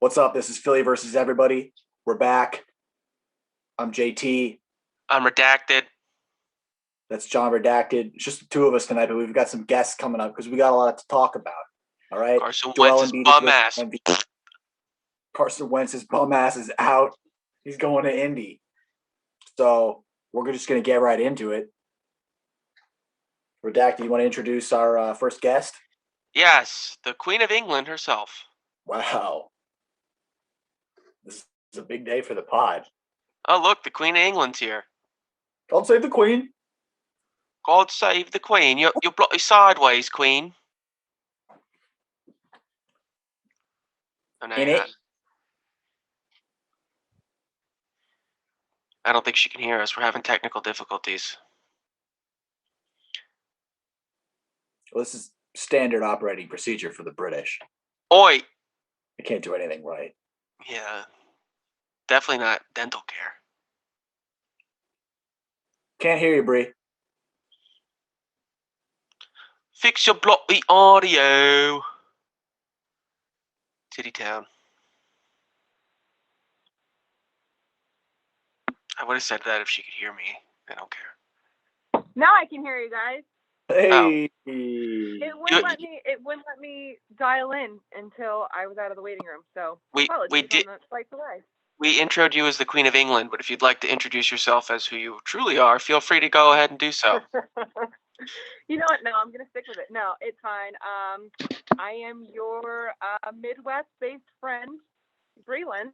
What's up? This is Philly versus everybody. We're back. I'm JT. I'm Redacted. That's John Redacted. It's just the two of us tonight, but we've got some guests coming up because we got a lot to talk about. All right. Carson Wentz's bum ass. Carson Wentz's bum ass is out. He's going to Indy. So we're just going to get right into it. Redacted, you want to introduce our first guest? Yes, the Queen of England herself. Wow. This is a big day for the pod. Oh, look, the Queen of England's here. God save the Queen. God save the Queen. You're bloody sideways, Queen. Oh, no, In it. I don't think she can hear us. We're having technical difficulties. Well, this is standard operating procedure for the British. Oi! They can't do anything right. Yeah. Definitely not dental care. Can't hear you, Bree. Fix your bloody audio. Titty Town. I would have said that if she could hear me. I don't care. Now I can hear you guys. Hey. It wouldn't let me dial in until I was out of the waiting room. So we did. We introed you as the Queen of England, but if you'd like to introduce yourself as who you truly are, feel free to go ahead and do so. You know what? No, I'm gonna stick with it. No, it's fine. I am your Midwest-based friend, Breland.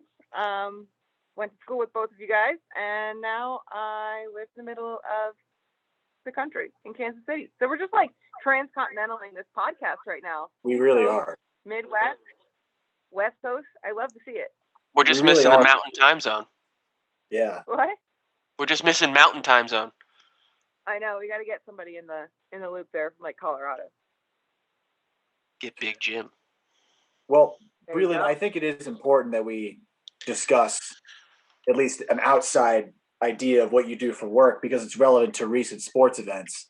Went to school with both of you guys, and now I live in the middle of the country in Kansas City. So we're just like transcontinentaling this podcast right now. We really are. Midwest, West Coast. I love to see it. We're just missing the mountain time zone. Yeah. What? We're just missing mountain time zone. I know. We got to get somebody in the loop there from like Colorado. Get Big Jim. Well, really, I think it is important that we discuss at least an outside idea of what you do for work because it's relevant to recent sports events,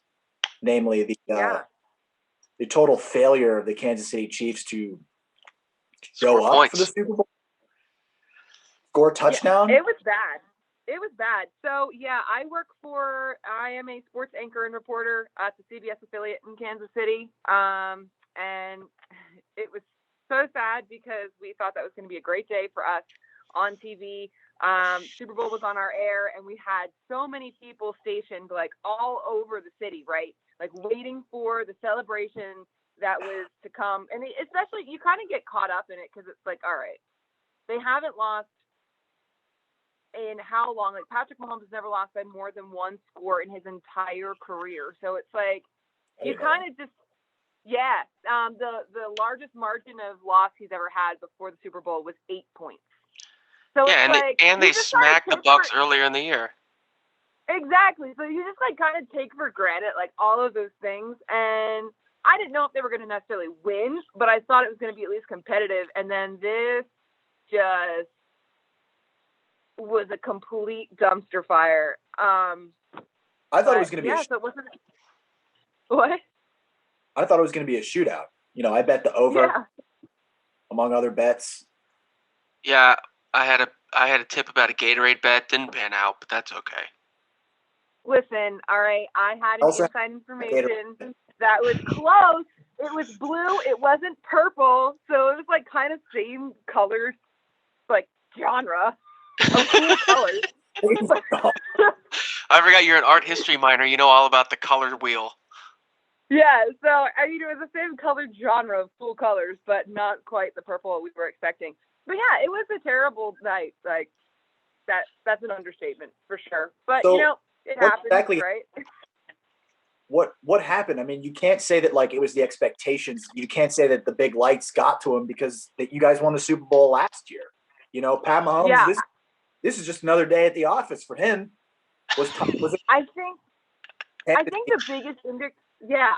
namely the total failure of the Kansas City Chiefs to go up for the Super Bowl, score a touchdown. Yeah, it was bad. So I am a sports anchor and reporter at the CBS affiliate in Kansas City, and it was so sad because we thought that was going to be a great day for us on TV. Super Bowl was on our air, and we had so many people stationed like all over the city, right? Like waiting for the celebration that was to come. And especially you kind of get caught up in it because it's like, all right, they haven't lost in how long? Like Patrick Mahomes has never lost by more than one score in his entire career. So it's like you kind of just the largest margin of loss he's ever had before the Super Bowl was 8 points. So yeah, and they smacked the Bucks earlier in the year. Exactly. So you just like kind of take for granted like all of those things, and I didn't know if they were going to necessarily win, but I thought it was going to be at least competitive. And then this just was a complete dumpster fire. I thought it was going to be so it wasn't. What? I thought it was going to be a shootout. You know, I bet the over among other bets. Yeah. I had a tip about a Gatorade bet. Didn't pan out, but that's okay. Listen, all right. I had inside information that was close. It was blue. It wasn't purple. So it was like kind of same colors, like genre of cool colors. I forgot you're an art history minor. You know all about the color wheel. Yeah, so I mean, it was the same color genre of cool colors, but not quite the purple we were expecting. But yeah, it was a terrible night. Like that's an understatement for sure. But so it happens, right? What happened? I mean, you can't say that like it was the expectations. You can't say that the big lights got to him because you guys won the Super Bowl last year. You know, Pat Mahomes. Yeah. This is just another day at the office for him. Was it? I think the biggest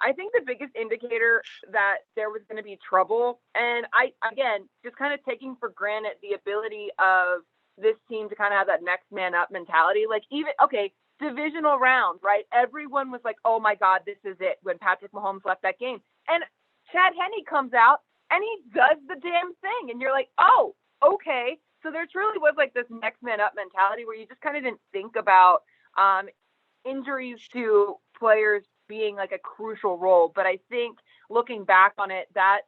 I think the biggest indicator that there was going to be trouble, and I, again, just kind of taking for granted the ability of this team to kind of have that next man up mentality. Like divisional round, right? Everyone was like, oh my God, this is it when Patrick Mahomes left that game. And Chad Henne comes out and he does the damn thing. And you're like, oh, okay. So there truly was like this next man up mentality where you just kind of didn't think about injuries to players being like a crucial role. But I think looking back on it, that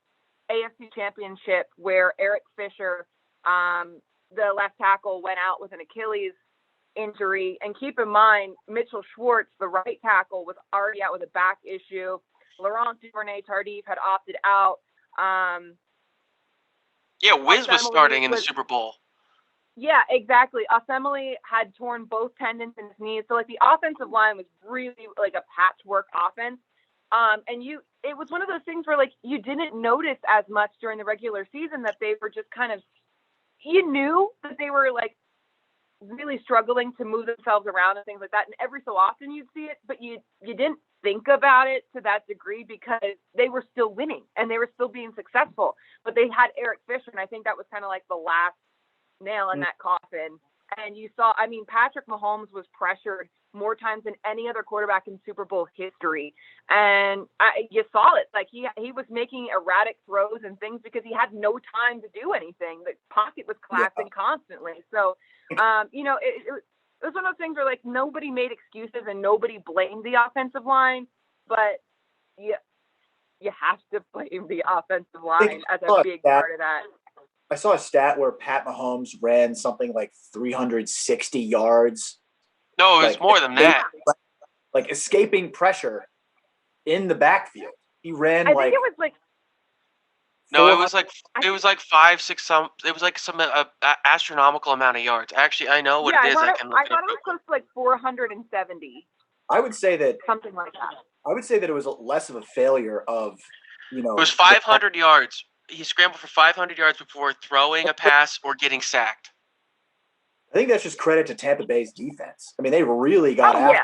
AFC Championship where Eric Fisher, the left tackle, went out with an Achilles injury, and keep in mind Mitchell Schwartz, the right tackle, was already out with a back issue. Laurent Duvernay-Tardif had opted out. Wiz was starting in the Super Bowl. Yeah, exactly. Osemele had torn both tendons in his knees. So, like, the offensive line was really, like, a patchwork offense. And it was one of those things where, like, you didn't notice as much during the regular season that they were just kind of – you knew that they were, like, really struggling to move themselves around and things like that. And every so often you'd see it, but you didn't think about it to that degree because they were still winning and they were still being successful. But they had Eric Fisher, and I think that was kind of like the last nail in that coffin. And you saw, I mean, Patrick Mahomes was pressured more times than any other quarterback in Super Bowl history. And you saw it. Like, he was making erratic throws and things because he had no time to do anything. The pocket was collapsing constantly. So, it was one of those things where, like, nobody made excuses and nobody blamed the offensive line. But you have to blame the offensive line as a big part of that. I saw a stat where Pat Mahomes ran something like 360 yards. No, it was more than that. Like escaping pressure in the backfield. He ran I think it was like. No, it was like 5, 6. Some astronomical amount of yards. Actually, I know what it is. I thought it was close to like 470. I would say that something like that. I would say that it was less of a failure of, It was 500 yards. He scrambled for 500 yards before throwing a pass or getting sacked. I think that's just credit to Tampa Bay's defense. I mean, they really got after it.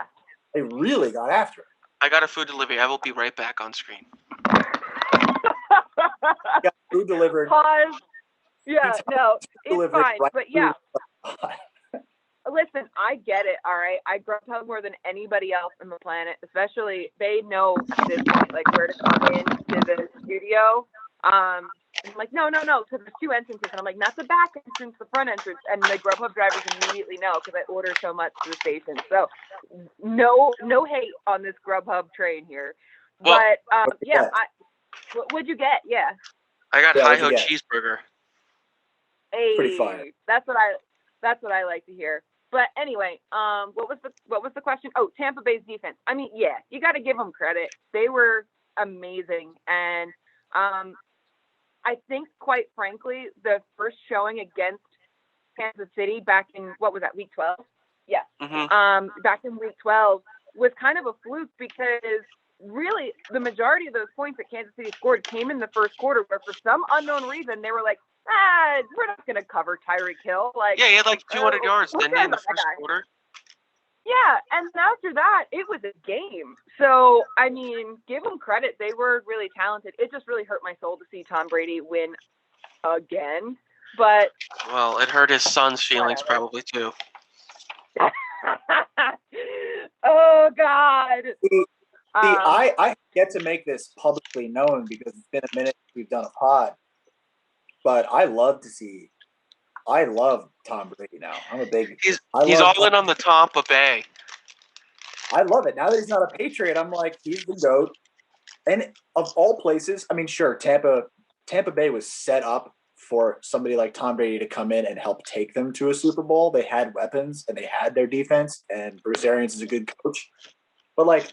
They really got after it. I got a food delivery. I will be right back on screen. Got food delivered. Pause. Yeah, no, it's fine. Right, but yeah. Listen, I get it, all right? I Grubhub more than anybody else on the planet, especially they know at this point, like, where to come into the studio. I'm like, no, because there's two entrances. And I'm like, not the back entrance, the front entrance. And the Grubhub drivers immediately know because I order so much to the station. So no hate on this Grubhub train here. Well, but, what'd you get? Yeah. I got Hi-Ho cheeseburger. Hey, pretty fire. That's what I like to hear. But anyway, what was the question? Oh, Tampa Bay's defense. I mean, yeah, you got to give them credit. They were amazing. And, I think, quite frankly, the first showing against Kansas City back in, what was that, week 12? Yeah. Mm-hmm. Back in week 12 was kind of a fluke because really the majority of those points that Kansas City scored came in the first quarter, where for some unknown reason they were like, we're not going to cover Tyreek Hill. Like, yeah, he had like 200 yards, didn't he, in the first quarter? Yeah, and after that, it was a game. So, I mean, give them credit. They were really talented. It just really hurt my soul to see Tom Brady win again. But well, it hurt his son's feelings probably too. Oh, God. See, I get to make this publicly known because it's been a minute since we've done a pod. But I love Tom Brady now. I'm a big. He's all in on the Tampa Bay. I love it. Now that he's not a Patriot, I'm like, he's the GOAT. And of all places, I mean, sure, Tampa Bay was set up for somebody like Tom Brady to come in and help take them to a Super Bowl. They had weapons and they had their defense, and Bruce Arians is a good coach. But like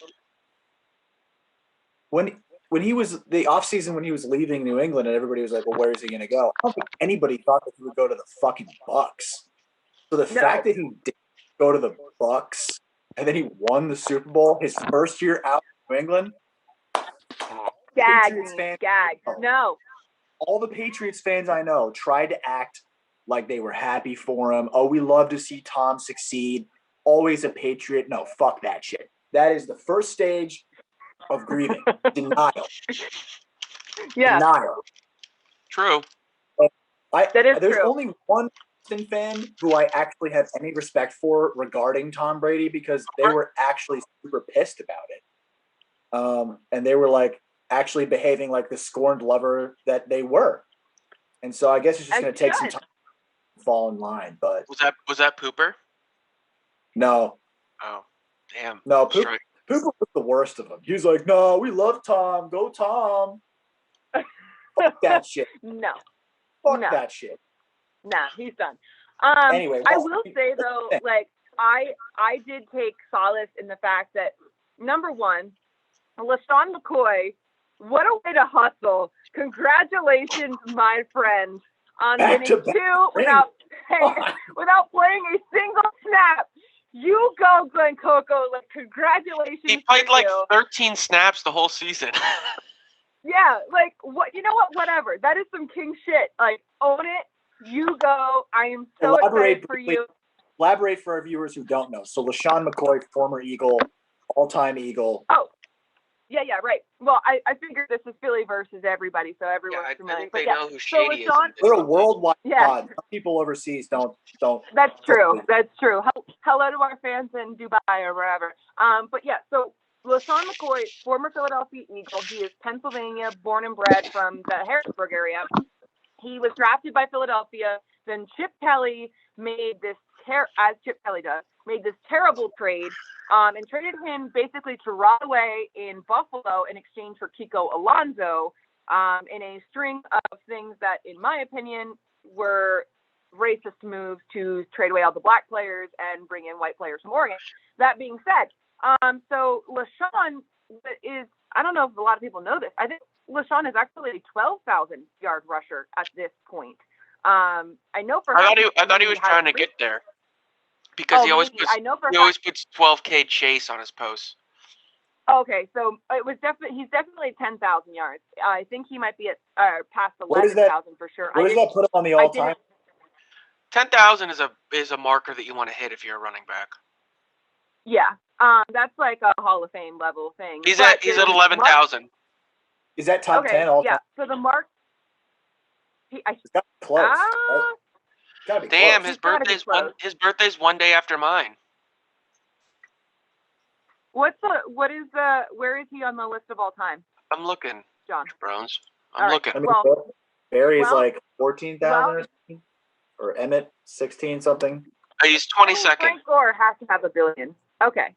when he was the offseason, when he was leaving New England and everybody was like, well, where is he going to go? I don't think anybody thought that he would go to the fucking Bucks. So the fact that he did go to the Bucks and then he won the Super Bowl his first year out in New England. Gag. No. All the Patriots fans I know tried to act like they were happy for him. Oh, we love to see Tom succeed. Always a Patriot. No, fuck that shit. That is the first stage of grieving. Denial. Yeah. Denial. True. There's only one fan who I actually have any respect for regarding Tom Brady because they were actually super pissed about it. And they were like actually behaving like the scorned lover that they were. And so I guess it's just going to take some time fall in line. But was that Pooper? No. Oh, damn. No, Pooper was the worst of them. He was like, "No, we love Tom. Go Tom." Fuck that shit. No. Fuck that shit. Nah, he's done. Anyway, I will say though, like I did take solace in the fact that number one, LaShawn McCoy, what a way to hustle! Congratulations, my friend, on winning 2 without playing a single snap. You go, Glenn Coco. Like, congratulations. He played like 13 snaps the whole season. Yeah, like what? You know what? Whatever. That is some king shit. Like, own it. You go. I am so excited for you. Elaborate for our viewers who don't know. So LaShawn McCoy, former Eagle, all-time Eagle. Oh, yeah, right. Well, I figured this is Philly versus everybody, so everyone's familiar. I think they know who Shady is. We're a worldwide pod. Some people overseas don't. That's true. That's true. Hello to our fans in Dubai or wherever. But yeah, so LaShawn McCoy, former Philadelphia Eagle. He is Pennsylvania, born and bred from the Harrisburg area. He was drafted by Philadelphia. Then Chip Kelly made this as Chip Kelly does, made this terrible trade and traded him basically to rot away in Buffalo in exchange for Kiko Alonso in a string of things that, in my opinion, were racist moves to trade away all the black players and bring in white players from Oregon. That being said, so LaShawn is, I don't know if a lot of people know this, I think LaShawn is actually a 12,000 yard rusher at this point. I know for I thought he was trying to get there because he always puts 12K chase on his posts. Okay, so it was he's definitely 10,000 yards. I think he might be at past 11,000 for sure. Where does that put him on the all-time? 10,000 is a marker that you want to hit if you're a running back. Yeah, that's like a Hall of Fame level thing. He's at 11,000. Is that top 10 all time? Yeah. So the mark. It's got to be close. Gotta be damn, close. his birthday's one day after mine. Where is he on the list of all time? I'm looking, John Browns. I'm looking. I mean, Barry's like 14,000 or something, or Emmett 16 something. He's 22nd. Frank Gore has to have 1 billion. Okay.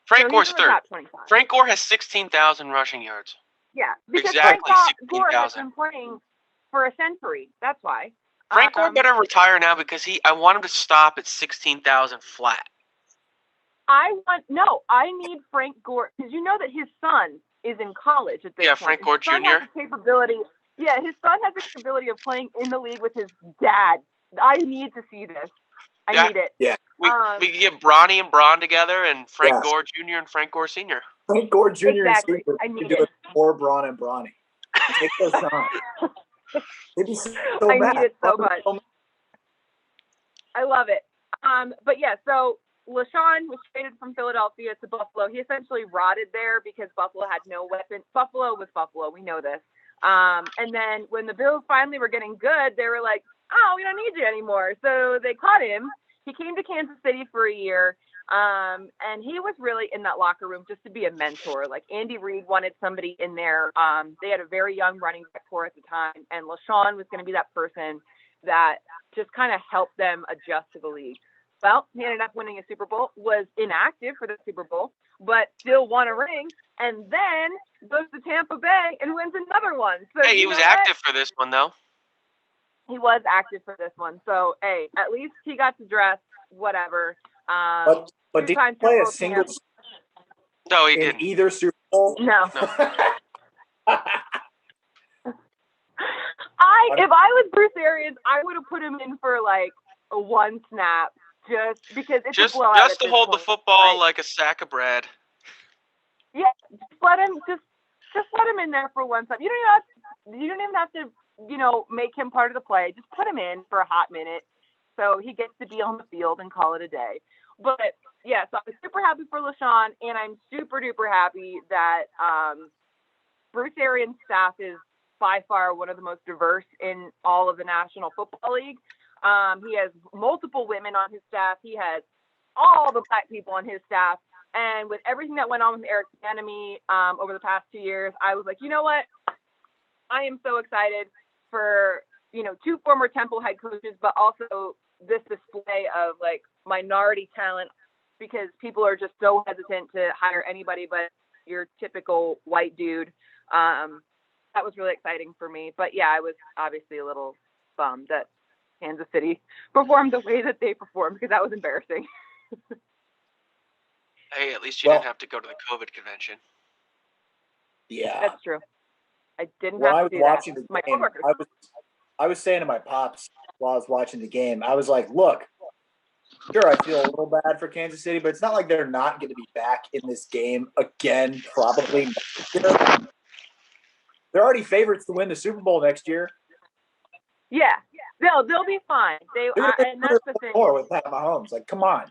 Frank Gore's third. Frank Gore has 16,000 rushing yards. Yeah, because exactly Frank Gore has been playing for a century. That's why. Frank Gore better retire now because I want him to stop at 16,000 flat. I need Frank Gore because you know that his son is in college at this point. Yeah, Frank Gore Jr. His son has the capability of playing in the league with his dad. I need to see this. I need it. Yeah. We can get Bronny and Braun together and Frank Gore Jr. and Frank Gore Sr. Frank Gore Jr. Exactly. and Sr. I need do it for Braun and Bronny. Take those on. They'd be so mad. Need it so much. I love it. But yeah, so LaShawn was traded from Philadelphia to Buffalo. He essentially rotted there because Buffalo had no weapon. Buffalo was Buffalo. We know this. And then when the Bills finally were getting good, they were like, oh, we don't need you anymore. So they caught him. He came to Kansas City for a year. And he was really in that locker room just to be a mentor. Like Andy Reid wanted somebody in there. They had a very young running back core at the time. And LaShawn was going to be that person that just kind of helped them adjust to the league. Well, he ended up winning a Super Bowl, was inactive for the Super Bowl, but still won a ring, and then goes to Tampa Bay and wins another one. So hey, he was active for this one, though. He was active for this one. So, hey, at least he got to dress, whatever. But did he play a single No, he in didn't. either Super Bowl? No. If I was Bruce Arians, I would have put him in for like a one snap. Just because it's a blowout. Just to hold the football like a sack of bread. Yeah, just let him in there for one time. You don't even have to, make him part of the play. Just put him in for a hot minute so he gets to be on the field and call it a day. But yeah, so I'm super happy for LaShawn, and I'm super duper happy that Bruce Arians' staff is by far one of the most diverse in all of the National Football League. He has multiple women on his staff. He has all the black people on his staff. And with everything that went on with Eric Bieniemy over the past 2 years, I was like, you know what? I am so excited for two former Temple head coaches, but also this display of like minority talent, because people are just so hesitant to hire anybody but your typical white dude. That was really exciting for me. But yeah, I was obviously a little bummed that Kansas City performed the way that they performed, because that was embarrassing. Hey, at least you didn't have to go to the COVID convention. Yeah, that's true. I didn't when have I to was do watching that. the game, I was saying to my pops while I was watching the game, I was like, look, sure, I feel a little bad for Kansas City, but it's not like they're not going to be back in this game again, probably next year. They're already favorites to win the Super Bowl next year. Yeah, they'll be fine. And that's the thing. With Pat Mahomes, like, come on.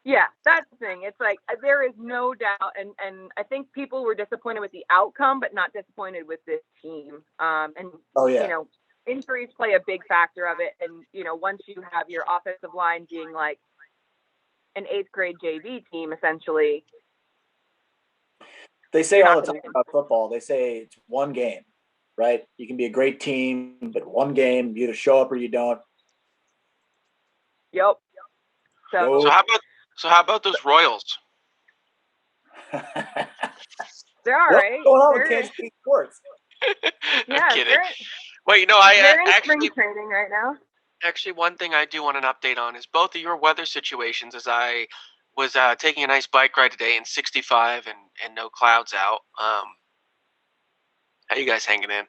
Yeah, that's the thing. It's like there is no doubt, and I think people were disappointed with the outcome, but not disappointed with this team. Injuries play a big factor of it, and once you have your offensive line being like an 8th grade JV team, essentially. They say all the time about football. They say it's one game, right? You can be a great team, but one game, you either show up or you don't. Yep. So how about those Royals? They're all right. What's going on with Kansas City sports? I'm kidding. Well, they're in spring training right now. Actually, one thing I do want an update on is both of your weather situations. As I was taking a nice bike ride today in 65 and no clouds out. How you guys hanging in?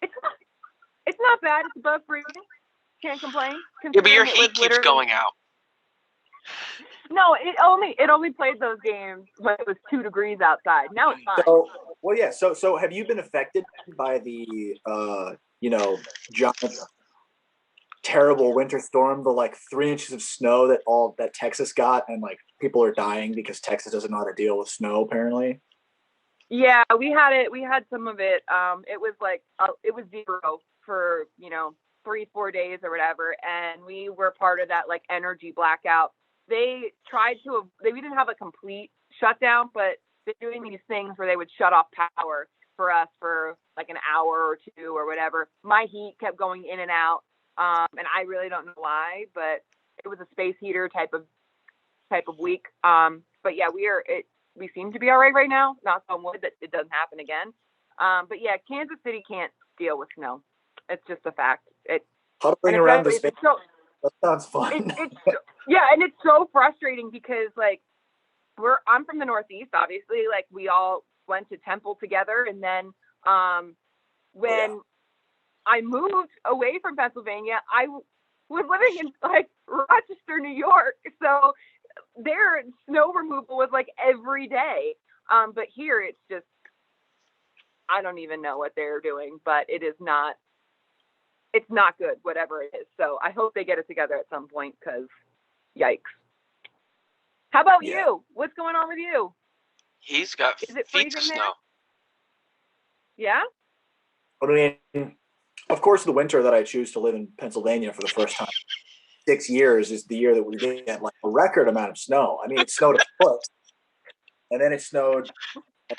It's not bad. It's above freezing. Can't complain. Yeah, but your heat keeps going out. No, it only played those games when it was 2 degrees outside. Now it's fine. So have you been affected by the giant, terrible winter storm, the like 3 inches of snow that Texas got, and like people are dying because Texas doesn't know how to deal with snow apparently? Yeah, we had it. We had some of it. It was like it was 0 for 3-4 days or whatever, and we were part of that like energy blackout. They we didn't have a complete shutdown, but they're doing these things where they would shut off power for us for like an hour or 2 or whatever. My heat kept going in and out, and I really don't know why, but it was a space heater type of week. But yeah, we seem to be all right now. Knock on wood that it doesn't happen again. But yeah, Kansas City can't deal with snow. It's just a fact. Huddling around the space. That sounds fun. Yeah, and it's so frustrating because like I'm from the Northeast, obviously. Like we all went to Temple together, and then when I moved away from Pennsylvania, I was living in like Rochester, New York. So their snow removal was like every day. But here it's just, I don't even know what they're doing, but it's not good, whatever it is. So I hope they get it together at some point, because yikes. How about you? What's going on with you? He's got feet of snow. Yeah? I mean, of course, the winter that I choose to live in Pennsylvania for the first time in 6 years is the year that we get like a record amount of snow. I mean, it snowed a foot, and then it snowed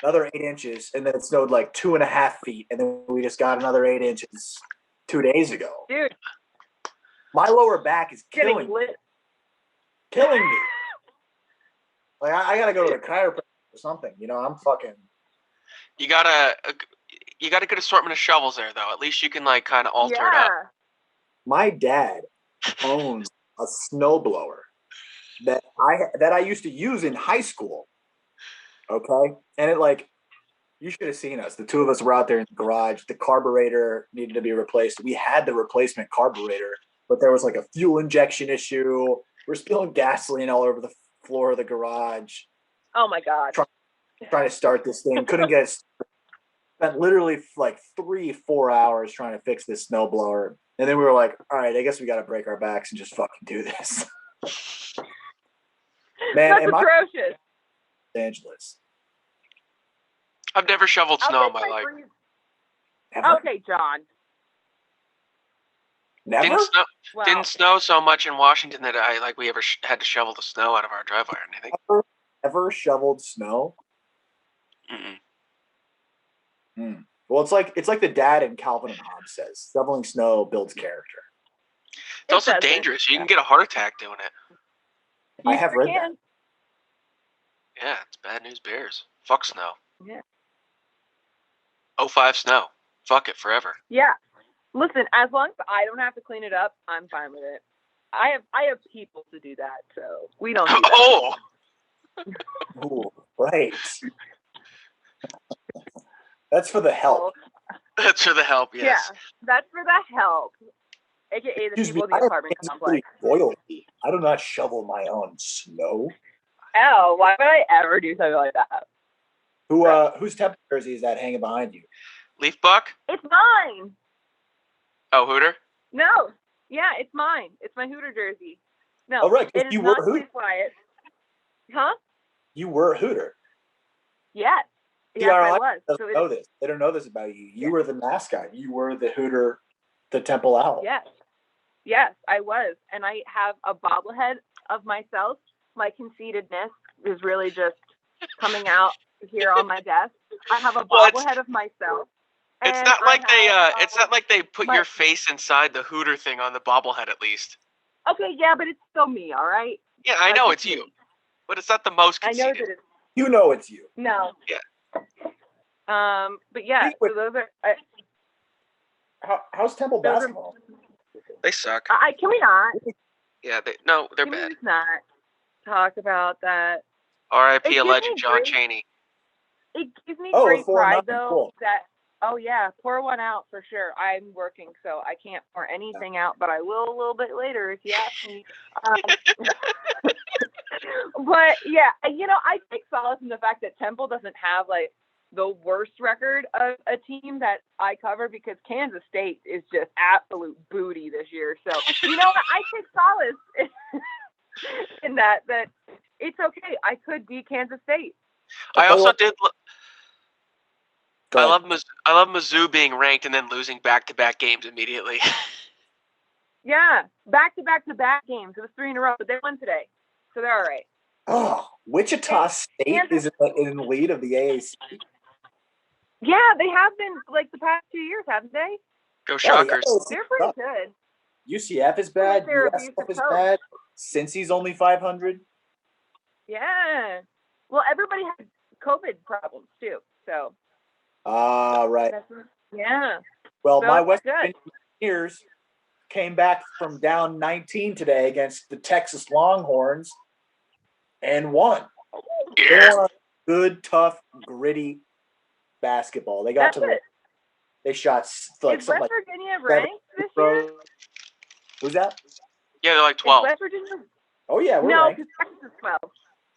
another 8 inches, and then it snowed like 2.5 feet, and then we just got another 8 inches 2 days ago. Dude, my lower back is killing me. Like I gotta go to the chiropractor or something. I'm fucking. You got a good assortment of shovels there, though. At least you can like kind of alter it up. My dad owns a snowblower that I used to use in high school. Okay, and it like, you should have seen us. The two of us were out there in the garage. The carburetor needed to be replaced. We had the replacement carburetor, but there was like a fuel injection issue. We're spilling gasoline all over the floor of the garage. Oh my God. Trying to start this thing. Couldn't get it. Spent literally like 3-4 hours trying to fix this snowblower. And then we were like, all right, I guess we got to break our backs and just fucking do this. Man, that's atrocious. Los Angeles. I've never shoveled snow in my life. Ever? Okay, John. Never? Didn't snow so much in Washington that we ever had to shovel the snow out of our driveway or anything. Ever shoveled snow? Mm-mm. Well, it's like the dad in Calvin and Hobbes says, shoveling snow builds character. It's also doesn't. dangerous. You can get a heart attack doing it. I have read that. Yeah, it's bad news bears. Fuck snow. Yeah. 05 snow. Fuck it forever. Yeah. Listen, as long as I don't have to clean it up, I'm fine with it. I have people to do that, so we don't do that. Oh! Ooh, right. That's for the help. That's for the help, yes. Yeah, that's for the help. AKA the people in the apartment complex. Royalty. I do not shovel my own snow. Oh, why would I ever do something like that? Whose Temple jersey is that hanging behind you? Leaf Buck? It's mine. Oh, Hooter? No. Yeah, it's mine. It's my Hooter jersey. No. Oh, right. It is You not were Hooter. Wyatt. Huh? You were a Hooter. Yes. Yes, I was. Doesn't know this. They don't know this about you. You were the mascot. You were the Hooter, the Temple Owl. Yes. Yes, I was. And I have a bobblehead of myself. My conceitedness is really just coming out here on my desk. I have a bobblehead of myself. It's not like they put your face inside the Hooter thing on the bobblehead at least. Okay, yeah, but it's still me, all right? Yeah, I know it's you. But it's not the most conceited. I know that it's You know it's you. No. Yeah. But yeah, so those are How's Temple basketball? They suck. Can we not? Yeah, they're Can bad. we just not talk about that? R.I.P. a legend, John Chaney. It gives me great pride, though, cool. that, oh, yeah, pour one out for sure. I'm working, so I can't pour anything out, but I will a little bit later if you ask me. But, yeah, I take solace in the fact that Temple doesn't have, like, the worst record of a team that I cover because Kansas State is just absolute booty this year. So, I take solace in that it's okay. I could be Kansas State. I also did. I love Mizzou being ranked and then losing back-to-back games immediately. Yeah, back-to-back games. It was 3 in a row, but they won today, so they're all right. Oh, Wichita State is in the lead of the AAC. Yeah, they have been like the past 2 years, haven't they? Go Shockers! They're pretty good. UCF is bad. USF is bad. Cincy's only 500. Yeah. Well, everybody had COVID problems too, so. Right. Yeah. Well, so my West Virginia Buccaneers came back from down 19 today against the Texas Longhorns and won. Yeah. They won good, tough, gritty basketball. They got they shot like is something West like Virginia ranked this year? Who's that? Yeah, they're like 12. Is West Virginia? Oh yeah, we're no, ranked. because Texas is 12.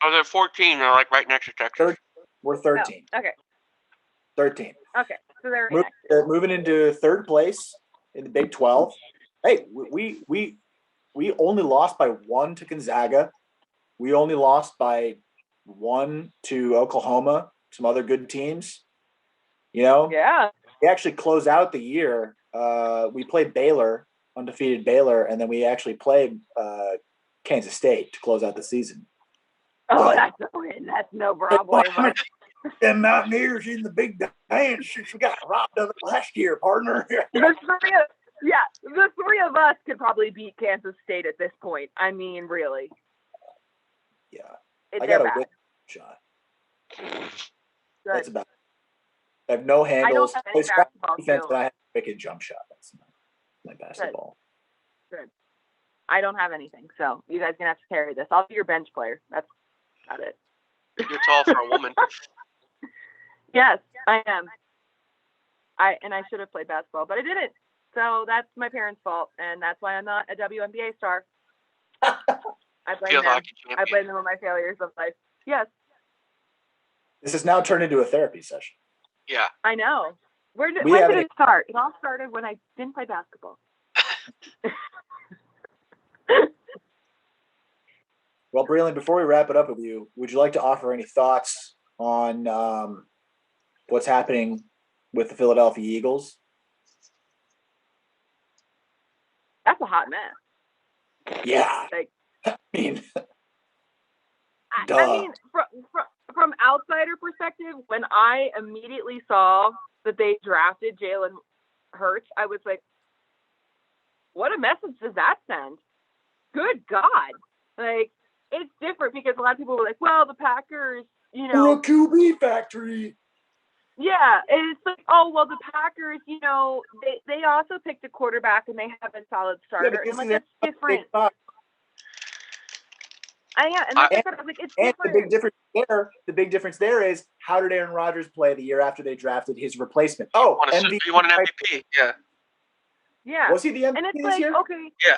Oh, they're 14. They're like right next to Texas. We're 13. Oh, okay. 13. Okay, so they're moving into third place in the Big 12. Hey, we only lost by 1 to Gonzaga. We only lost by 1 to Oklahoma. Some other good teams. Yeah. We actually close out the year. We played Baylor, undefeated Baylor, and then we actually played Kansas State to close out the season. Oh, that's a win. That's no problem. The Mountaineers in the big dance since we got robbed of it last year, partner. The three of us could probably beat Kansas State at this point. I mean, really. Yeah. I got a win shot. Good. That's about it. I have no handles. I don't have any basketball defense, skills. but I have a wicked jump shot. That's my basketball. Good. I don't have anything, so you guys are gonna have to carry this. I'll be your bench player. That's about it. You're tall for a woman. Yes, I am. I should have played basketball, but I didn't. So that's my parents' fault, and that's why I'm not a WNBA star. I blame them. I blame them on my failures of life. Yes. This has now turned into a therapy session. Yeah. I know. When did it start? It all started when I didn't play basketball. Well, Breland, before we wrap it up with you, would you like to offer any thoughts on what's happening with the Philadelphia Eagles? That's a hot mess. Yeah. Like, I mean, I mean, from outsider perspective, when I immediately saw that they drafted Jalen Hurts, I was like, what a message does that send? Good God. Like, it's different because a lot of people were like, well, the Packers, We're a QB factory. Yeah, it's like, oh, well, the Packers, they also picked a quarterback and they have a solid starter. And I'm like, that's different. And like I said, I was like, it's different. The big difference there is, how did Aaron Rodgers play the year after they drafted his replacement? Oh, he won an MVP. Yeah. Yeah. Was he the MVP and it's this like, year? Okay. Yeah.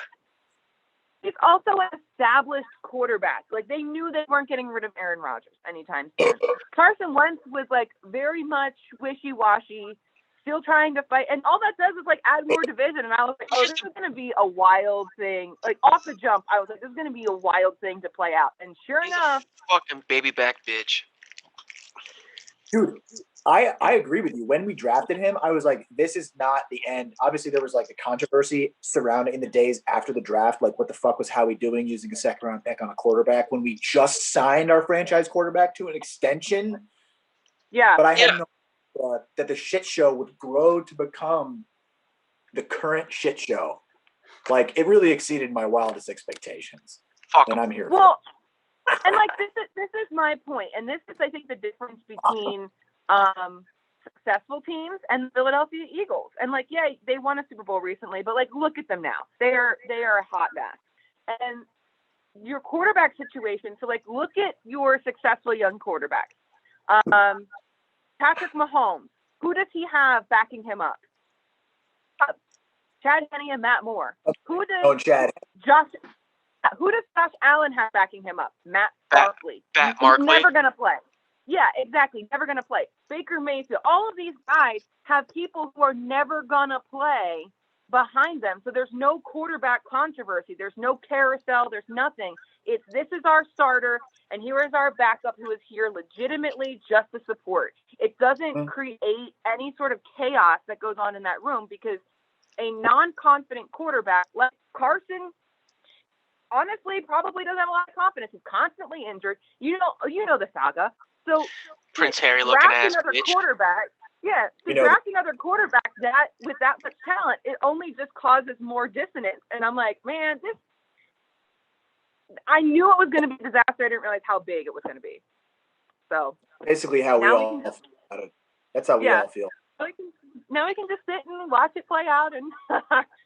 He's also an established quarterback. Like, they knew they weren't getting rid of Aaron Rodgers anytime soon. Carson Wentz was, like, very much wishy-washy, still trying to fight. And all that does is, like, add more division. And I was like, oh, this is going to be a wild thing. Like, off the jump, I was like, this is going to be a wild thing to play out. And sure enough. A fucking baby back bitch. Dude, I agree with you. When we drafted him, I was like, this is not the end. Obviously, there was like the controversy surrounding in the days after the draft. Like, what the fuck was Howie doing using a second round pick on a quarterback when we just signed our franchise quarterback to an extension? Yeah. But I had no idea that the shit show would grow to become the current shit show. Like, it really exceeded my wildest expectations. And I'm here for it. And like this is my point, and this is, I think, the difference between successful teams and the Philadelphia Eagles. And like, yeah, they won a Super Bowl recently, but like, look at them now. They are a hot mess. And your quarterback situation. So like, look at your successful young quarterback, Patrick Mahomes. Who does he have backing him up? Chad Henne and Matt Moore. Who does Josh Allen have backing him up? Matt Barkley. He's never going to play. Yeah, exactly. Never going to play. Baker Mayfield. All of these guys have people who are never going to play behind them. So there's no quarterback controversy. There's no carousel. There's nothing. It's, this is our starter, and here is our backup who is here legitimately just to support. It doesn't create any sort of chaos that goes on in that room, because a non-confident quarterback like Carson honestly probably doesn't have a lot of confidence. He's constantly injured. You know the saga. So Prince Harry looking ass bitch. Quarterback, yeah, draft another quarterback that with that much talent, it only just causes more dissonance. And I'm like, man, I knew it was going to be a disaster. I didn't realize how big it was going to be. So basically, how we all feel about it. That's how we all feel. Now we can just sit and watch it play out and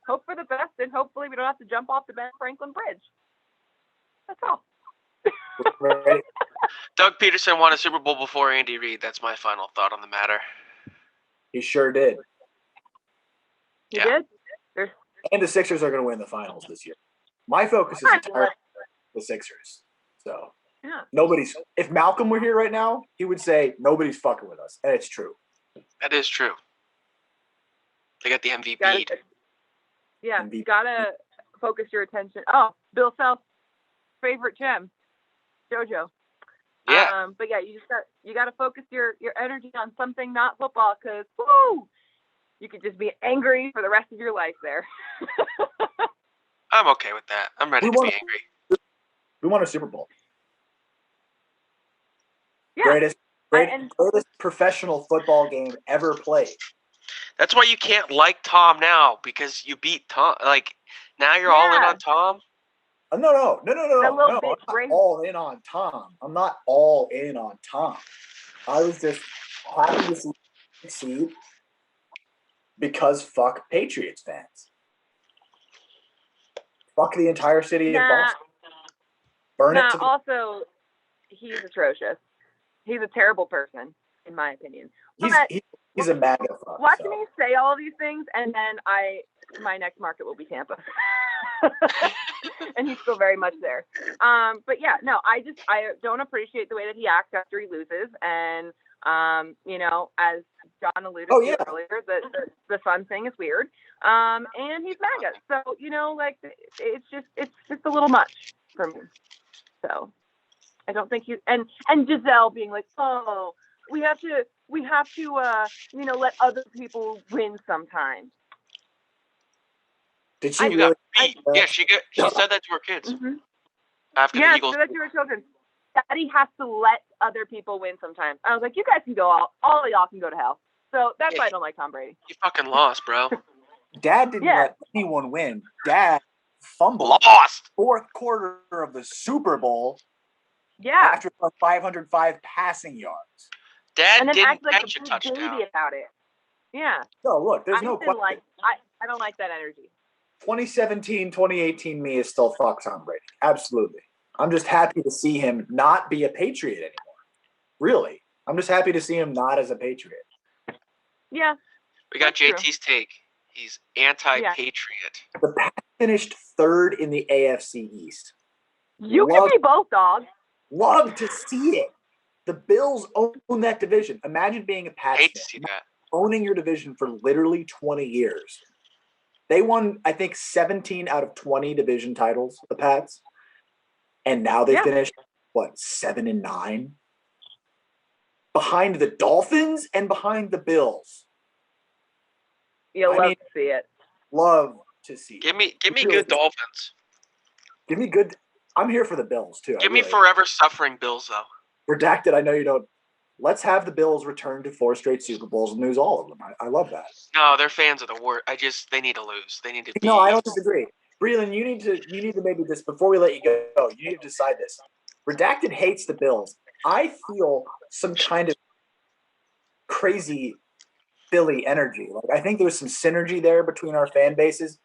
hope for the best, and hopefully we don't have to jump off the Ben Franklin Bridge. That's all. Right. Doug Peterson won a Super Bowl before Andy Reid. That's my final thought on the matter. He sure did. He did? And the Sixers are going to win the finals this year. My focus is entirely the Sixers. So if Malcolm were here right now, he would say nobody's fucking with us. And it's true. That is true. They got the MVP. You gotta focus your attention. Oh, Bill Self's favorite gem, JoJo. Yeah. But yeah, you gotta focus your energy on something not football, because you could just be angry for the rest of your life there. I'm okay with that. I'm ready to be angry. We won a Super Bowl. Yeah. Greatest professional football game ever played. That's why you can't like Tom now, because you beat Tom. Like, now you're all in on Tom? No. I'm not all in on Tom. I'm not all in on Tom. I was just happy to succeed because fuck Patriots fans. Fuck the entire city of Boston. Burn it to also, he's atrocious. He's a terrible person, in my opinion. He's a MAGA fuck. Watching me say all these things, and then my next market will be Tampa. And he's still very much there. But yeah, no, I don't appreciate the way that he acts after he loses. And, as John alluded to earlier, the son thing is weird. And he's MAGA. So, it's just a little much for me. So I don't think and Giselle being like, oh, we have to let other people win sometimes. Did she really? She said that to her kids. Mm-hmm. After the Eagles. She said that to her children. Daddy has to let other people win sometimes. I was like, you guys can go all of y'all can go to hell. So that's why I don't like Tom Brady. You fucking lost, bro. Dad didn't let anyone win. Dad fumbled Lost. fourth quarter of the Super Bowl. Yeah. After 505 passing yards. Dad and then didn't act like catch a a big touchdown. baby about it. Yeah. No, look, there's I no didn't question. I don't like that energy. 2017, 2018 me is still fuck Tom Brady. Absolutely. I'm just happy to see him not be a Patriot anymore. Really. I'm just happy to see him not as a Patriot. Yeah. We got That's JT's take. He's anti-patriot. The Pats finished third in the AFC East. You can be both, dog. Love to see it. The Bills own that division. Imagine being a Pats Hate to fan, see that. owning your division for literally 20 years. They won, I think, 17 out of 20 division titles, the Pats. And now they finished, 7-9? Behind the Dolphins and behind the Bills. You'll love to see it. Love to see it. Give me good Dolphins. Give me good. I'm here for the Bills, too. Give me forever suffering Bills, though. Redacted, I know you don't. Let's have the Bills return to 4 straight Super Bowls and lose all of them. I love that. No, their fans are the worst. They need to lose. They need to be. No, I don't disagree. Breland, you need to maybe this before we let you go. You need to decide this. Redacted hates the Bills. I feel some kind of crazy Philly energy. Like I think there's some synergy there between our fan bases.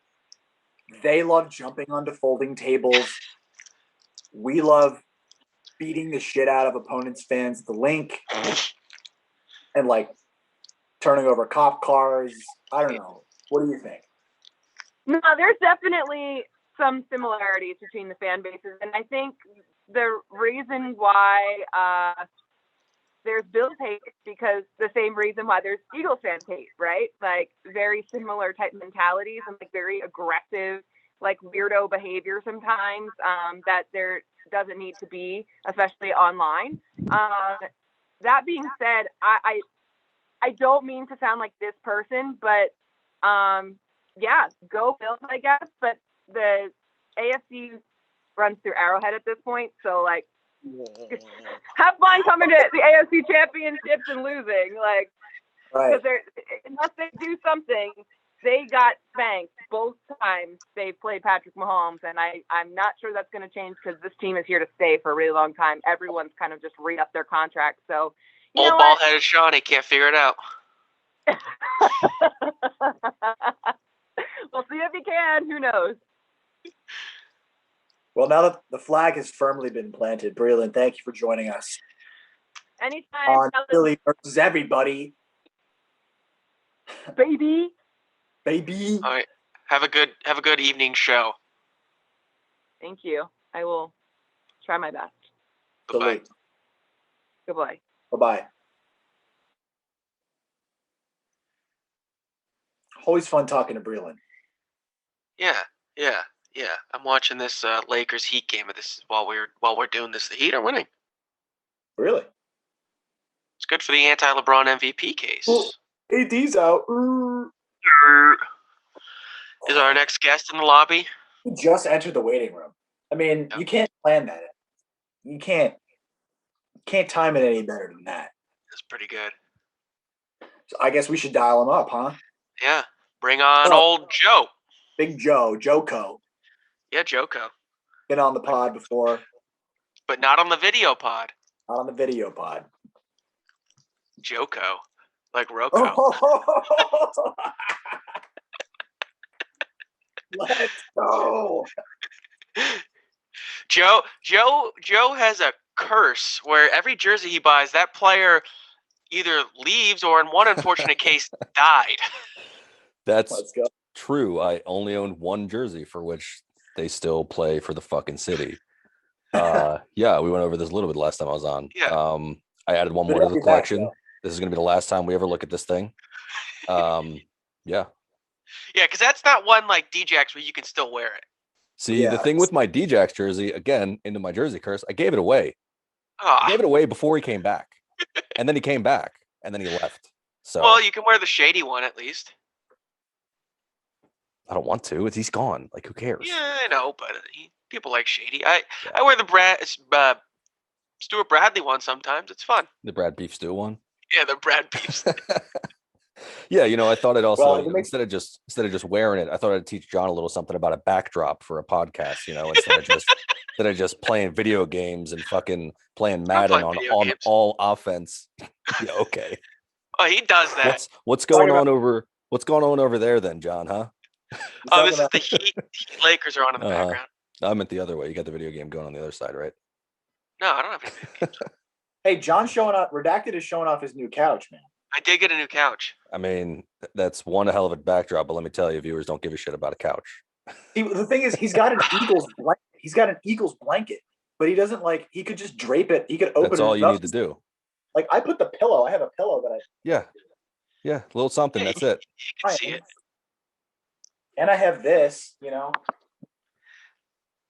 They love jumping onto folding tables. We love beating the shit out of opponents' fans at the link and like turning over cop cars. I don't know. What do you think? No, there's definitely some similarities between the fan bases, and I think the reason why there's Bills hate is because the same reason why there's Eagles fans hate, right? Like very similar type mentalities and like very aggressive, like weirdo behavior sometimes that there doesn't need to be, especially online. That being said, I don't mean to sound like this person, but yeah, go Bills, I guess. But the AFC runs through Arrowhead at this point, so like, have fun coming to the AFC championships and losing, like, because unless they do something, they got spanked both times they played Patrick Mahomes, and I'm not sure that's going to change because this team is here to stay for a really long time. Everyone's kind of just re-upped their contract, so you old bald-headed Shawnee can't figure it out. We'll see if he can. Who knows? Well, now that the flag has firmly been planted, Breland, thank you for joining us. Anytime. On Philly versus everybody. Baby. All right. Have a good evening show. Thank you. I will try my best. Bye-bye. Goodbye. Bye-bye. Always fun talking to Breland. Yeah. I'm watching this Lakers Heat game. This is while we're doing this. The Heat are winning. Really? It's good for the anti-LeBron MVP case. Well, AD's out. Is our next guest in the lobby? He just entered the waiting room. I mean, You can't plan that. You can't time it any better than that. That's pretty good. So I guess we should dial him up, huh? Yeah. Bring on old Joe. Big Joe, Joko. Yeah, Joko. Been on the pod before. But not on the video pod. Not on the video pod. Joko. Like Roko. Oh. Let's go. Joe has a curse where every jersey he buys, that player either leaves or in one unfortunate case died. That's true. I only owned one jersey for which they still play for the fucking city. Yeah, we went over this a little bit last time I was on. Yeah. I added one more to the collection. This is going to be the last time we ever look at this thing. Yeah. Yeah, because that's not one like DJX where you can still wear it. See, the thing with my DJX jersey, again, into my jersey curse, I gave it away. I gave it away before he came back. And then he came back. And then he left. So well, you can wear the shady one at least. I don't want to. He's gone. Like, who cares? Yeah, I know, but people like shady. I wear the Stuart Bradley one sometimes. It's fun. The Brad Beef Stew one. Yeah, the Brad Beef. Yeah, I thought I'd also Well, instead of just wearing it, I thought I'd teach John a little something about a backdrop for a podcast. Instead of just playing video games and fucking playing Madden on all offense. Yeah, okay. Oh, he does that. What's going on over there then, John? Huh? Oh, this is the Heat. Lakers are on in the background. I meant the other way. You got the video game going on the other side, right? No, I don't have any video games. Hey, John's showing off. Redacted is showing off his new couch, man. I did get a new couch. I mean, that's one hell of a backdrop, but let me tell you, viewers don't give a shit about a couch. The thing is, he's got an Eagles blanket. He's got an Eagles blanket, but he doesn't he could just drape it. He could open it. That's all you need to do. Like, I put the pillow. I have a pillow that Yeah, a little something. That's it. You can see it. And I have this,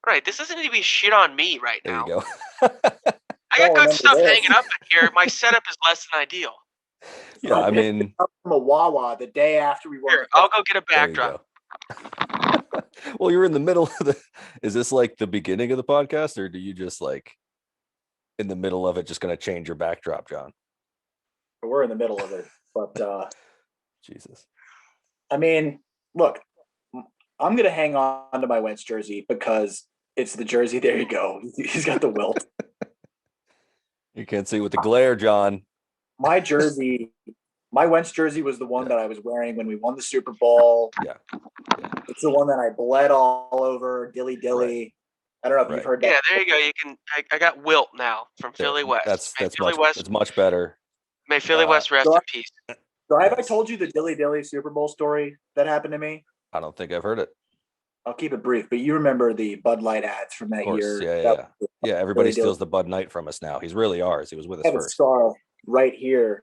Right, this doesn't need to be shit on me right There now. you go. I got good stuff hanging up in here. My setup is less than ideal. Yeah, I mean, from a Wawa the day after we won. Here, I'll go get a backdrop. Well, you're in the middle of the. Is this like the beginning of the podcast, or do you just like in the middle of it just going to change your backdrop, John? We're in the middle of it, but Jesus. I mean, look, I'm going to hang on to my Wentz jersey because it's the jersey. There you go. He's got the wilt. You can't see with the glare, John. My Wentz jersey was the one that I was wearing when we won the Super Bowl. Yeah. It's the one that I bled all over, dilly. Right. I don't know if you've heard that. Yeah, there you go. You can. I got Wilt now from Philly West. That's much better. May Philly West rest in peace. So have I told you the dilly Super Bowl story that happened to me? I don't think I've heard it. I'll keep it brief, but you remember the Bud Light ads from that year. Yeah, everybody steals the Bud Light from us now. He's really ours. He was with us first. I have first. a scar right here.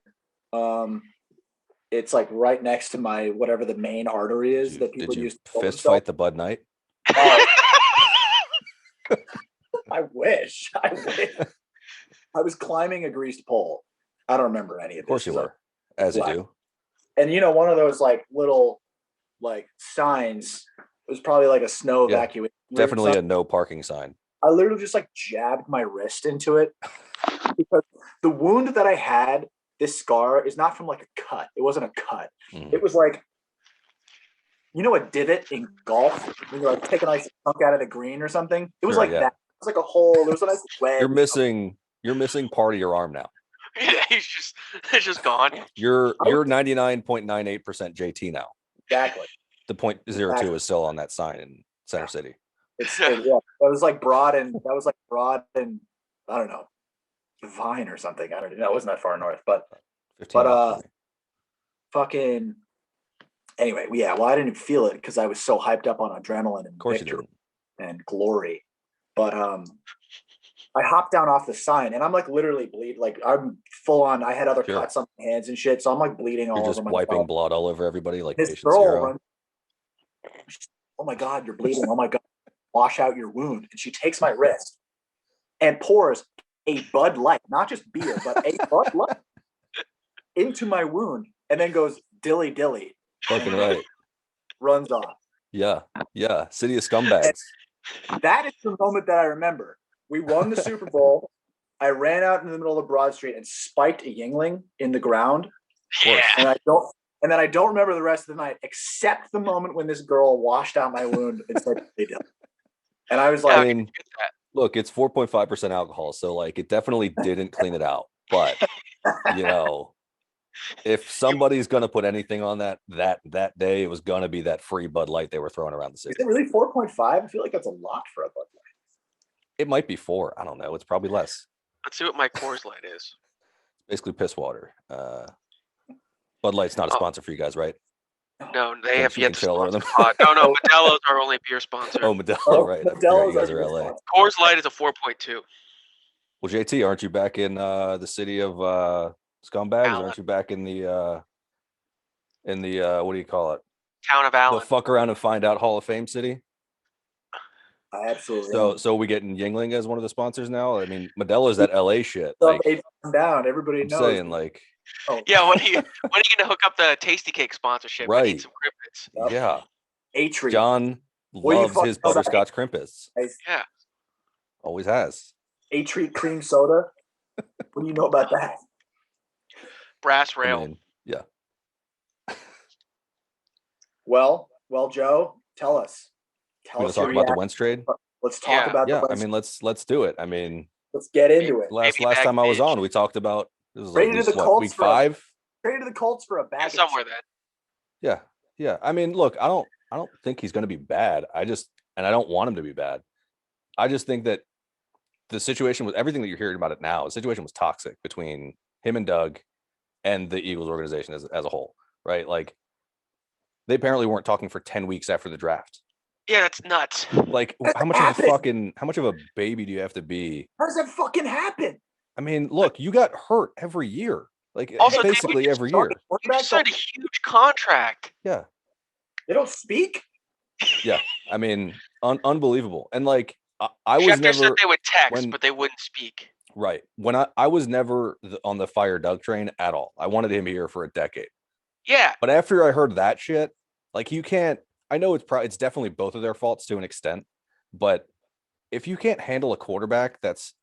It's like right next to my whatever the main artery is that people use to fist fight the Bud Light. Oh. I wish. I was climbing a greased pole. I don't remember any of this. Of course you were, as you do. And one of those like little signs was probably like a snow evacuation. Definitely a no parking sign. I literally just jabbed my wrist into it because the wound that I had, this scar, is not from a cut. It wasn't a cut. Mm-hmm. It was a divot in golf when you take a nice chunk out of the green or something. It was that. It was like a hole. There was a nice wedge. You're missing part of your arm now. Yeah, it's just gone. You're 99.98% JT now. Exactly. The 0.02 is still on that sign in Center City. That was broad and I don't know, Vine or something. I don't know. It wasn't that far north, but fucking anyway. Yeah. Well, I didn't feel it because I was so hyped up on adrenaline and victory and glory. But I hopped down off the sign and I'm literally bleed. I'm full on. I had other cuts on my hands and shit, so I'm bleeding all over. Just wiping blood all over everybody like this girl runs. Oh my God, you're bleeding. Oh my God, wash out your wound. And she takes my wrist and pours a Bud Light, not just beer, but a Bud Light into my wound and then goes dilly. Fucking right. Runs off. Yeah. City of scumbags. And that is the moment that I remember. We won the Super Bowl. I ran out in the middle of Broad Street and spiked a Yingling in the ground. Yeah. And then I don't remember the rest of the night, except the moment when this girl washed out my wound and said, "They did." And I was like, I mean, look, it's 4.5% alcohol, so it definitely didn't clean it out. But if somebody's gonna put anything on that day, it was gonna be that free Bud Light they were throwing around the city. Is it really 4.5? I feel like that's a lot for a Bud Light. It might be 4. I don't know. It's probably less. Let's see what my Coors Light is. Basically piss water. Bud Light's not a sponsor for you guys, right? No, they have yet to sponsor. No, Modelo's our only beer sponsor. Oh, Modelo, right. Modelo's you guys are LA. Coors Light is a 4.2. Well, JT, aren't you back in the city of scumbags? Allen. Aren't you back in the what do you call it? Town of Allen. The fuck around and find out Hall of Fame city? Absolutely. So we getting Yingling as one of the sponsors now? I mean, Modelo's that LA shit. Down. Everybody knows. I'm saying Yeah, when are you gonna hook up the Tasty Cake sponsorship? Right. We need some crimpets. Yep. Yeah. A-Treat. John loves his butterscotch crimpets. Yeah. Always has. A-Treat cream soda. What do you know about that? Brass rail. I mean, yeah. Well, Joe, tell us. We're gonna talk about the Wentz trade. Let's talk about the Wentz. I mean, let's do it. I mean, let's get into it. Last time I was on, we talked about this was like week 5. Traded to the Colts for a baggage. Somewhere then. Yeah. I mean, look, I don't think he's going to be bad. I don't want him to be bad. I just think that the situation with everything that you're hearing about it now, the situation was toxic between him and Doug and the Eagles organization as a whole, right? Like, they apparently weren't talking for 10 weeks after the draft. Yeah, that's nuts. Like, how much of a baby do you have to be? How does that fucking happen? I mean, look, you got hurt every year. Like, also, basically every year. You just signed a huge contract. Yeah. They don't speak? Yeah. I mean, unbelievable. And like, I was Schefter never said they would text, but they wouldn't speak. Right. When I was never on the fire Doug train at all. I wanted him here for a decade. Yeah. But after I heard that shit, like, you can't. I know it's definitely both of their faults to an extent, but if you can't handle a quarterback that's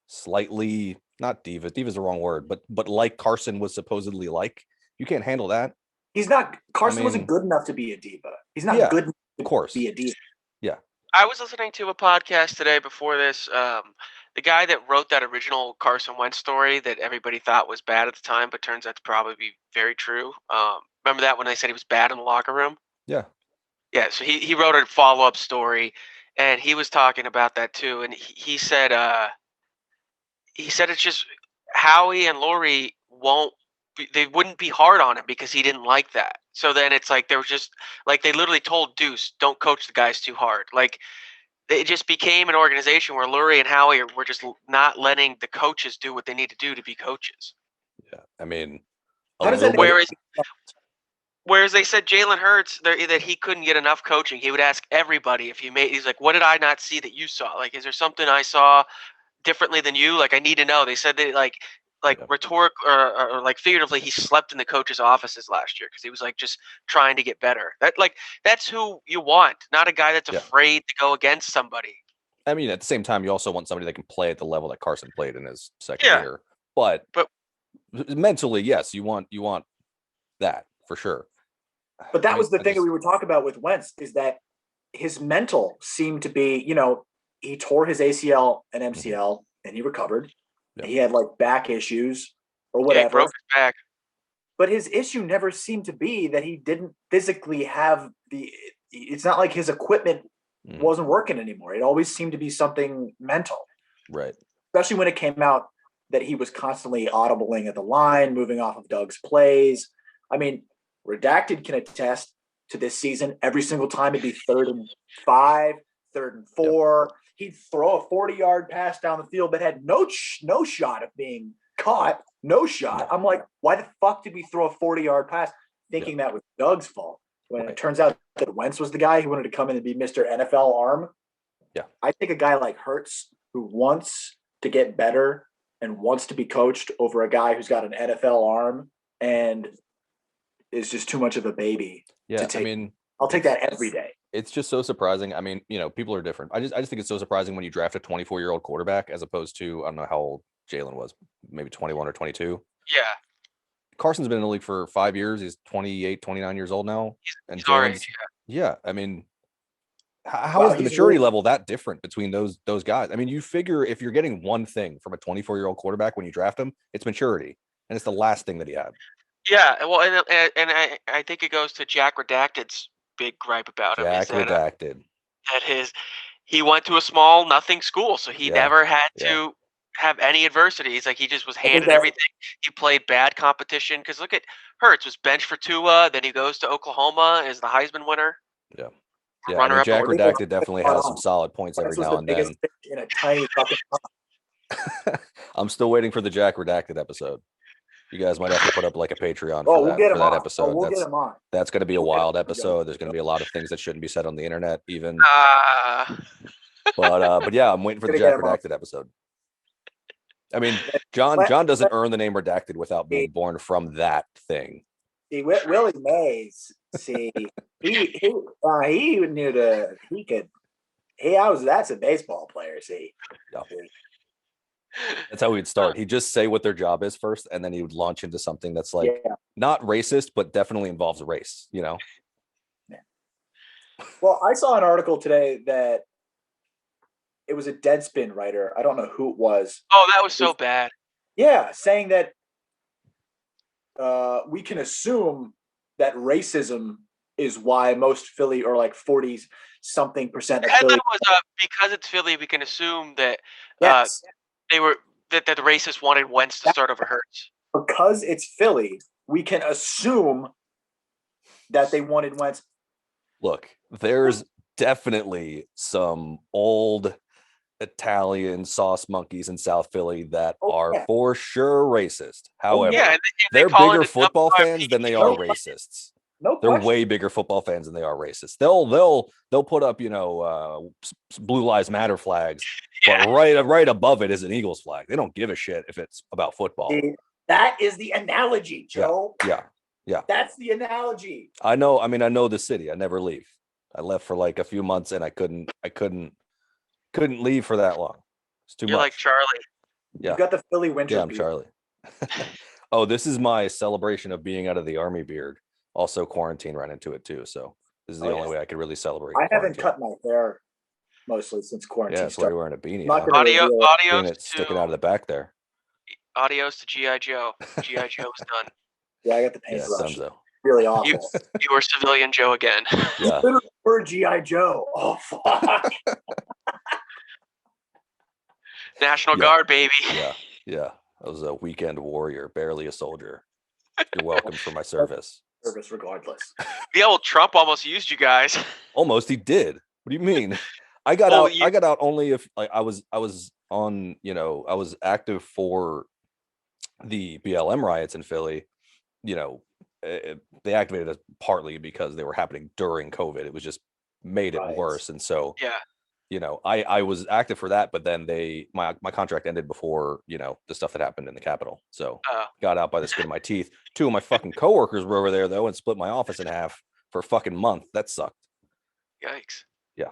slightly not diva is the wrong word, but like Carson was supposedly like, you can't handle that. He's not. Carson wasn't good enough to be a diva. He's not good enough to be a diva. Yeah. I was listening to a podcast today before this. The guy that wrote that original Carson Wentz story that everybody thought was bad at the time, but turns out to probably be very true. Remember that when they said he was bad in the locker room? Yeah. Yeah. So he wrote a follow-up story, and he was talking about that too. And he said it's just Howie and Laurie they wouldn't be hard on him because he didn't like that. So then it's like they were just like, they literally told Deuce, don't coach the guys too hard. Like, it just became an organization where Lurie and Howie were just not letting the coaches do what they need to do to be coaches. Yeah. I mean, whereas they said Jalen Hurts, that he couldn't get enough coaching. He would ask everybody he's like, what did I not see that you saw? Like, is there something I saw differently than you? Like, I need to know. They said that rhetoric or like figuratively, he slept in the coaches' offices last year because he was like just trying to get better. That's who you want, not a guy that's afraid to go against somebody. I mean, at the same time, you also want somebody that can play at the level that Carson played in his second year. But mentally, yes, you want that for sure. But that was the thing that we were talking about with Wentz, is that his mental seemed to be, he tore his ACL and MCL and he recovered. Yeah. He had like back issues or whatever. Yeah, he broke his back. But his issue never seemed to be that he didn't physically have it's not like his equipment wasn't working anymore. It always seemed to be something mental. Right. Especially when it came out that he was constantly audibling at the line, moving off of Doug's plays. I mean, Redacted can attest to this season. Every single time it'd be 3rd and 5, 3rd and 4. Yep. He'd throw a 40-yard pass down the field, but had no shot of being caught. No shot. I'm like, why the fuck did we throw a 40-yard pass thinking that was Doug's fault? When it turns out that Wentz was the guy who wanted to come in and be Mr. NFL arm. Yeah. I think a guy like Hurts, who wants to get better and wants to be coached, over a guy who's got an NFL arm and is just too much of a baby. Yeah. I mean, I'll take that every day. It's just so surprising. I mean, people are different. I just think it's so surprising when you draft a 24-year-old quarterback as opposed to, I don't know how old Jalen was, maybe 21 or 22. Yeah. Carson's been in the league for 5 years. He's 28, 29 years old now. And Jalen's, yeah. I mean, how is the maturity level that different between those guys? I mean, you figure if you're getting one thing from a 24-year-old quarterback when you draft him, it's maturity. And it's the last thing that he had. Yeah. Well, and I think it goes to Jack Redacted's big gripe about him. Jack Redacted. He went to a small nothing school, so he never had to have any adversities. Like, he just was handed everything. He played bad competition, because look at Hurts, was benched for Tua, then he goes to Oklahoma, is the Heisman winner. Yeah. Yeah, I mean, Jack Redacted definitely has some solid points every now and then. In a tiny fucking I'm still waiting for the Jack Redacted episode. You guys might have to put up like a Patreon for that episode. That's going to be a wild episode. There's going to be a lot of things that shouldn't be said on the internet, even. But yeah, I'm waiting for the Jack Redacted episode. I mean, John doesn't earn the name Redacted without being born from that thing. See, Willie Mays. See, he knew that's a baseball player. See, That's how he'd start. He'd just say what their job is first, and then he would launch into something that's like not racist, but definitely involves race, you know? Yeah. Well, I saw an article today that it was a Deadspin writer. I don't know who it was. Oh, that was so bad. Yeah, saying that we can assume that racism is why most Philly, or like 40-something% of Philly. That was because it's Philly, we can assume that Yes. they were that the racists wanted Wentz to start over Hurts. Because it's Philly, we can assume that they wanted Wentz. Look, there's definitely some old Italian sauce monkeys in South Philly that are for sure racist. However, they're bigger football fans than they are racists. No, they're way bigger football fans than they are racists. They'll put up, you know, Blue Lives Matter flags, but right above it is an Eagles flag. They don't give a shit if it's about football. That is the analogy, Joe. Yeah. That's the analogy. I know. I mean, I know the city. I never leave. I left for like a few months, and I couldn't leave for that long. It's too much. You're like Charlie. Yeah. You got the Philly winter. Yeah, I'm Charlie. Oh, this is my celebration of being out of the army beard. Also, quarantine ran into it too. So this is the only way I could really celebrate. I haven't cut my hair mostly since quarantine. Yeah, so you're wearing a beanie. Adios sticking out of the back there. Adios to G.I. Joe. G.I. Joe was done. Yeah, I got the paintbrush. Dunzo. Really awful. You were civilian Joe again. Yeah. We're G.I. Joe. Oh, fuck. National Guard, baby. Yeah. I was a weekend warrior, barely a soldier. You're welcome for my service. Service regardless. Yeah, well, Trump almost used you guys. Almost, he did. What do you mean? I got out. I got out only if I was on. You know, I was active for the BLM riots in Philly. You know, they activated us partly because they were happening during COVID. It was just made it worse, and so you know, I was active for that, but then my contract ended before, you know, the stuff that happened in the Capitol. So got out by the skin of my teeth. 2 of my fucking coworkers were over there though and split my office in half for a fucking month. That sucked. Yikes. Yeah.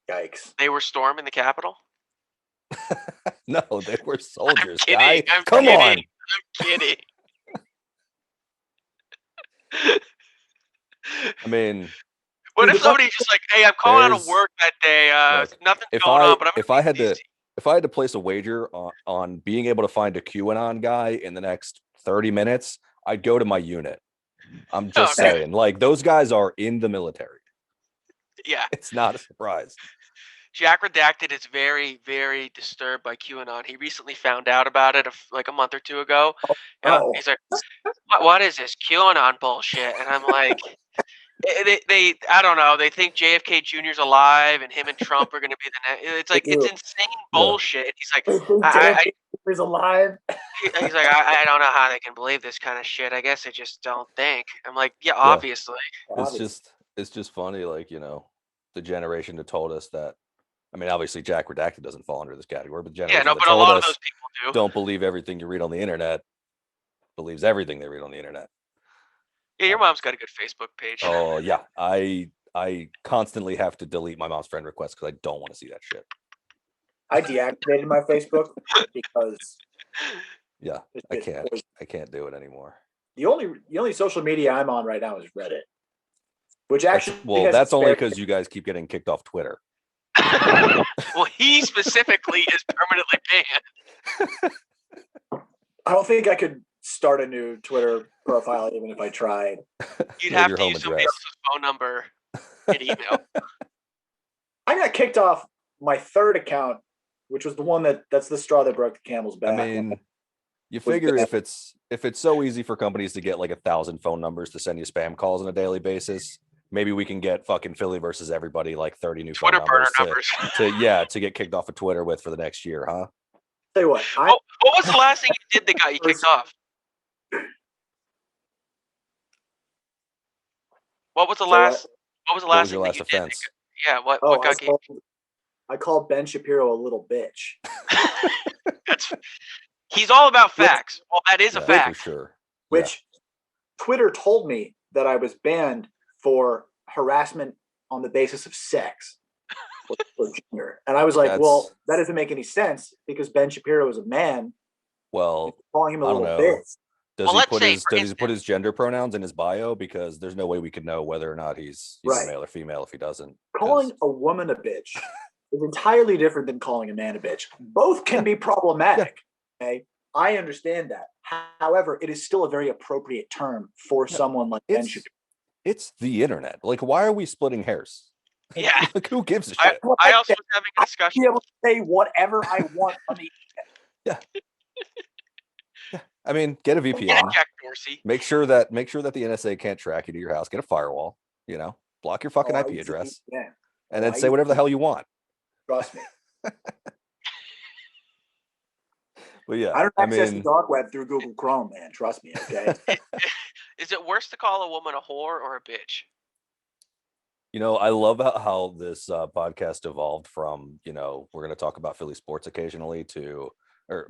Yikes. They were storming the Capitol? No, they were soldiers. I'm Come on. I'm kidding. I mean, what if somebody's just like, hey, I'm calling out of work that day. Nothing's going on, but if I had to place a wager on being able to find a QAnon guy in the next 30 minutes, I'd go to my unit. I'm just saying, like, those guys are in the military. Yeah. It's not a surprise. Jack Redacted is very, very disturbed by QAnon. He recently found out about it like a month or two ago. He's like, what is this QAnon bullshit? And I'm like, they I don't know. They think JFK Jr.'s alive and him and Trump are going to be the next. It's like, it's insane bullshit. And he's like, JFK is alive. He's like, I don't know how they can believe this kind of shit. I guess they just don't think. I'm like, obviously. It's just funny, like, you know, the generation that told us that. I mean, obviously, Jack Redacted doesn't fall under this category, but generation but a lot of those people do. Don't believe everything you read on the internet. Believes everything they read on the internet. Yeah, your mom's got a good Facebook page. Oh yeah, I constantly have to delete my mom's friend request because I don't want to see that shit. I deactivated my Facebook because I can't do it anymore. The only social media I'm on right now is Reddit, which actually that's only because you guys keep getting kicked off Twitter. Well, he specifically is permanently banned. I don't think I could start a new Twitter profile even if I tried. You'd have to use somebody else's phone number and email. I got kicked off my third account, which was the one that's the straw that broke the camel's back. I mean, you figure if it's so easy for companies to get like 1,000 phone numbers to send you spam calls on a daily basis, maybe we can get fucking Philly versus everybody like 30 new Twitter phone numbers to get kicked off of Twitter with for the next year, huh? Tell you what, what was the last thing you did that got you kicked off? What was the last thing that you offense? Did? Yeah, what got you? I called Ben Shapiro a little bitch. He's all about facts. Well, that is a fact. For sure. Which Twitter told me that I was banned for harassment on the basis of sex. or gender. And I was like, well, that doesn't make any sense because Ben Shapiro is a man. Well, calling him a I don't little know. bitch. Does he put his gender pronouns in his bio? Because there's no way we could know whether or not he's male or female if he doesn't. Calling a woman a bitch is entirely different than calling a man a bitch. Both can be problematic. Yeah. Okay, I understand that. However, it is still a very appropriate term for someone like Ben Shapiro. It's the internet. Like, why are we splitting hairs? Yeah. Like, who gives a shit? I also was having a discussion. I'll be able to say whatever I want on the internet. Yeah. I mean, get a VPN. Jack Dorsey. Make sure that the NSA can't track you to your house. Get a firewall. Block your fucking IP address, and then say whatever the hell you want. Trust me. But yeah, I don't access the dark web through Google Chrome, man. Trust me, okay? Is it worse to call a woman a whore or a bitch? I love how this podcast evolved from, we're going to talk about Philly sports occasionally or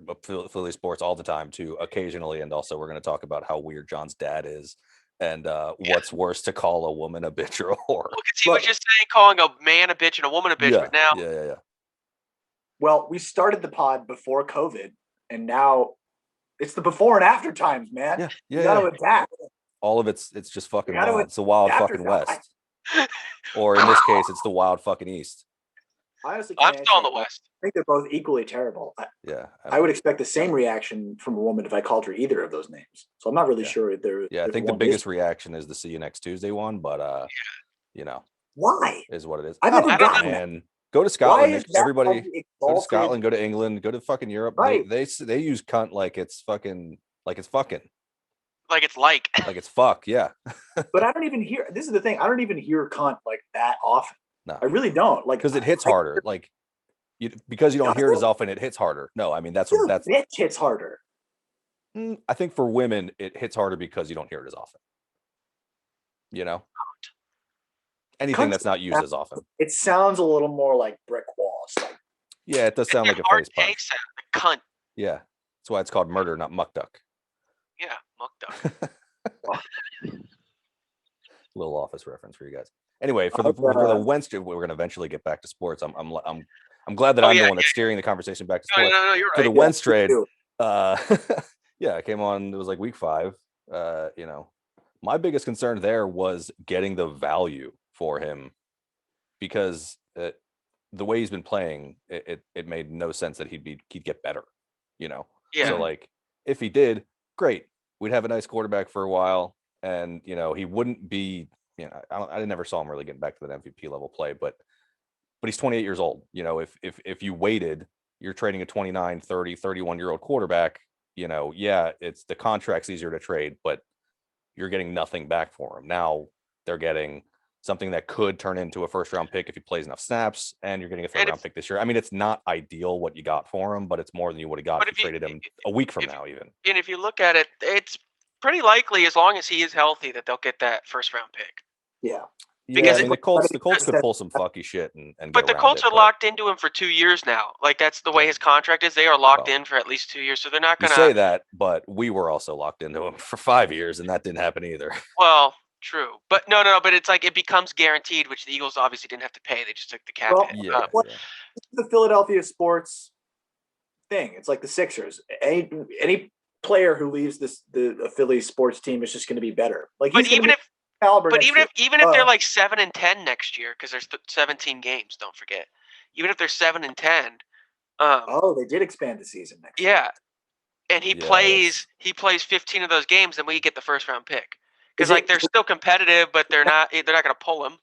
Philly sports all the time to occasionally. And also we're going to talk about how weird John's dad is and what's worse to call a woman a bitch or a whore. Because he was just saying calling a man a bitch and a woman a bitch, but now. Yeah. Well, we started the pod before COVID and now it's the before and after times, man. Yeah. You got to adapt. All of it's just fucking wild. It's the wild fucking West. Or in this case, it's the wild fucking East. Honestly, I'm still in the West. I think they're both equally terrible. Yeah. I would expect the same reaction from a woman if I called her either of those names. So I'm not really sure if they're. Yeah, I think the biggest reaction is the see you next Tuesday one, but why is what it is. I've never gotten that. Go to Scotland. Everybody go to Scotland, go to England, go to fucking Europe. Right. They use cunt like it's fucking. Like it's fuck, yeah. But I don't even hear. This is the thing. I don't even hear cunt like that often. No, I really don't. Like because it hits harder. Like because you don't hear it as often, it hits harder. No, I mean that's bitch hits harder. I think for women, it hits harder because you don't hear it as often. Anything that's not used as often. It sounds a little more like brick walls. Like, yeah, it does sound like a face punch. Cunt. Yeah, that's why it's called murder, not muck duck. Yeah, muck duck. Little Office reference for you guys. Anyway, for the Wentz, we're going to eventually get back to sports. I'm glad that I'm the one that's steering the conversation back to sports. No, you're right. For the Wentz trade, I came on. It was like week 5. My biggest concern there was getting the value for him because the way he's been playing, it made no sense that he'd get better. Yeah. So like if he did, great. We'd have a nice quarterback for a while, and he wouldn't be. I never saw him really getting back to that MVP level play, but he's 28 years old. If you waited, you're trading a 29, 30, 31-year-old quarterback. It's the contract's easier to trade, but you're getting nothing back for him. Now they're getting something that could turn into a first-round pick if he plays enough snaps, and you're getting a third-round pick this year. I mean, it's not ideal what you got for him, but it's more than you would have got if you traded him a week from now, even. And if you look at it, it's pretty likely, as long as he is healthy, that they'll get that first-round pick. Yeah. Because the Colts could pull some fucky shit and but the Colts are locked into him for 2 years now. Like that's the way his contract is. They are locked in for at least 2 years, so they're not going to say that. But we were also locked into him for 5 years, and that didn't happen either. Well, true, but no. But it's like it becomes guaranteed, which the Eagles obviously didn't have to pay. They just took the cap hit. The Philadelphia sports thing. It's like the Sixers. Any player who leaves the Philly sports team is just going to be better. Like, even if they're like 7-10 next year, because there's 17 games, don't forget. Even if they're 7-10, they did expand the season next year. Yeah, and he plays 15 of those games, then we get the first round pick. Because like they're still competitive, but they're not going to pull him.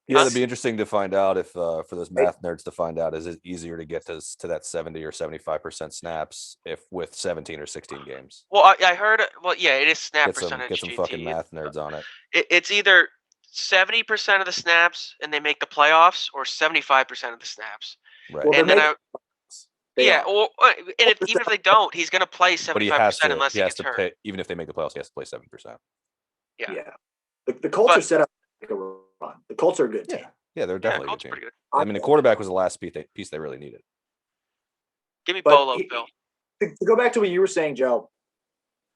Yeah, it'd be interesting to find out if for those math nerds to find out, is it easier to get to that 70 or 75% snaps if with 17 or 16 games? Well, I heard. Well, yeah, it is snap percentage. Get some fucking math nerds on it. It's either 70% of the snaps and they make the playoffs, or 75% of the snaps. Right. Well, and then even if they don't, he's going to play 75% unless he gets hurt. Even if they make the playoffs, he has to play 7%. Yeah. The Colts are set up to run. The Colts are a good team. Yeah, they're definitely a good team. I mean, the quarterback was the last piece they really needed. Give me Bolo, Bill. To go back to what you were saying, Joe.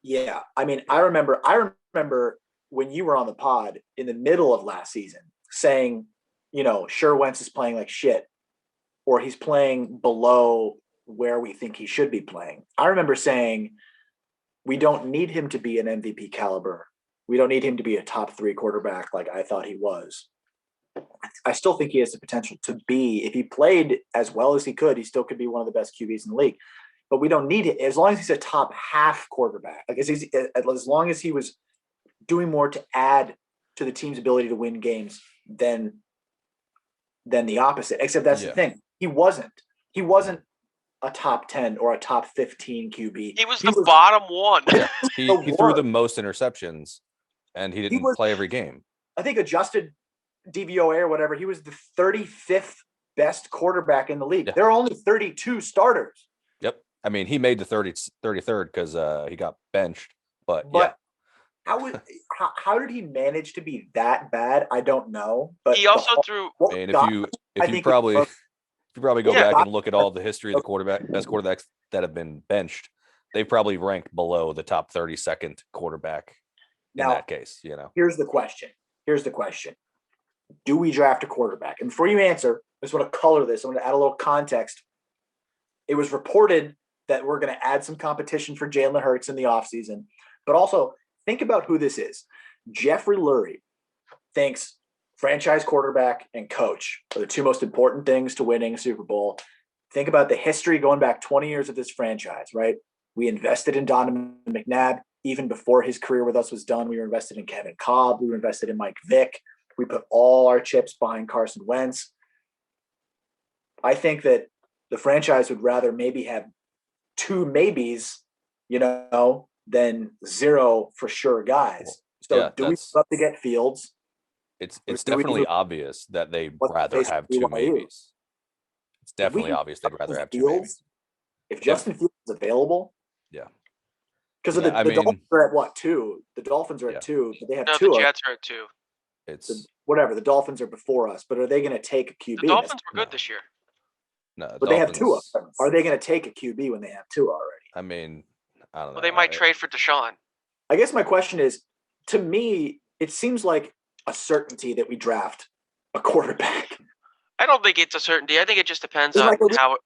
Yeah, I mean, I remember when you were on the pod in the middle of last season saying, sure, Wentz is playing like shit, or he's playing below where we think he should be playing. I remember saying we don't need him to be an MVP caliber. We don't need him to be a top 3 quarterback like I thought he was. I still think he has the potential to be, if he played as well as he could, he still could be one of the best QBs in the league. But we don't need it as long as he's a top half quarterback. Like as long as he was doing more to add to the team's ability to win games than the opposite. Except that's the thing. He wasn't a top 10 or a top 15 QB. He was the bottom one. Yeah. He threw the most interceptions, and he didn't play every game. I think adjusted DVOA or whatever, he was the 35th best quarterback in the league. Yeah. There are only 32 starters. Yep. I mean, he made the 33rd because he got benched. But yeah. How did he manage to be that bad? I don't know. But he also threw. And if you probably go back and look at all the history of the best quarterbacks that have been benched, they probably ranked below the top 32nd quarterback in that case. Here's the question. Do we draft a quarterback? And before you answer, I just want to color this. I'm going to add a little context. It was reported that we're going to add some competition for Jalen Hurts in the offseason, but also think about who this is. Jeffrey Lurie thinks franchise quarterback and coach are the 2 most important things to winning a Super Bowl. Think about the history going back 20 years of this franchise, right? We invested in Donovan McNabb. Even before his career with us was done, we were invested in Kevin Kolb. We were invested in Mike Vick. We put all our chips behind Carson Wentz. I think that the franchise would rather maybe have 2 maybes, than 0 for sure guys. So do we love to get Fields? It's definitely obvious that they'd rather have 2 maybes. It's definitely obvious they'd rather have 2 maybes. If Justin Fields is available. Yeah. Because the Dolphins are at what, 2? The Dolphins are at 2, but they have 2. The Jets are at 2. Whatever. The Dolphins are before us, but are they going to take a QB? The Dolphins were good this year. No, but they have 2 of them. Are they going to take a QB when they have 2 already? I mean, I don't know. Well, they might trade for Deshaun. I guess my question is, to me, it seems like a certainty that we draft a quarterback. I don't think it's a certainty. I think it just depends on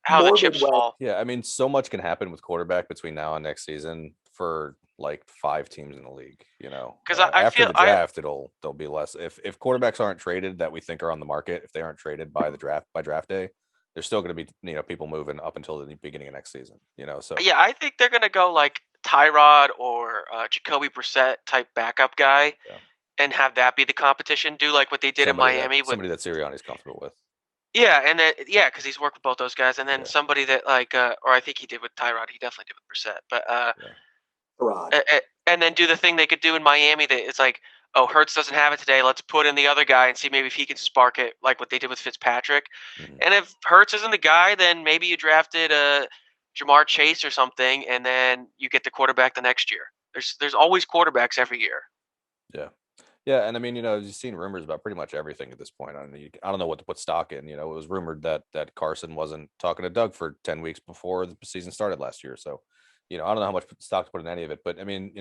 how the chips fall. Yeah, I mean, so much can happen with quarterback between now and next season for like 5 teams in the league. Because after the draft, there'll be less. If quarterbacks aren't traded that we think are on the market, if they aren't traded by draft day, there's still going to be people moving up until the beginning of next season. So yeah, I think they're going to go like Tyrod or Jacoby Brissett type backup guy, and have that be the competition. Do like what they did in Miami with somebody that Sirianni's comfortable with. Yeah, and then because he's worked with both those guys, and then somebody that or I think he did with Tyrod. He definitely did with Brissett, but and then do the thing they could do in Miami that it's like, oh, Hurts doesn't have it today. Let's put in the other guy and see maybe if he can spark it, like what they did with Fitzpatrick. Mm-hmm. And if Hurts isn't the guy, then maybe you drafted Jamar Chase or something, and then you get the quarterback the next year. There's always quarterbacks every year. Yeah. Yeah, and I mean, you've seen rumors about pretty much everything at this point. I don't know what to put stock in. It was rumored that Carson wasn't talking to Doug for 10 weeks before the season started last year. So, I don't know how much stock to put in any of it. But, I mean,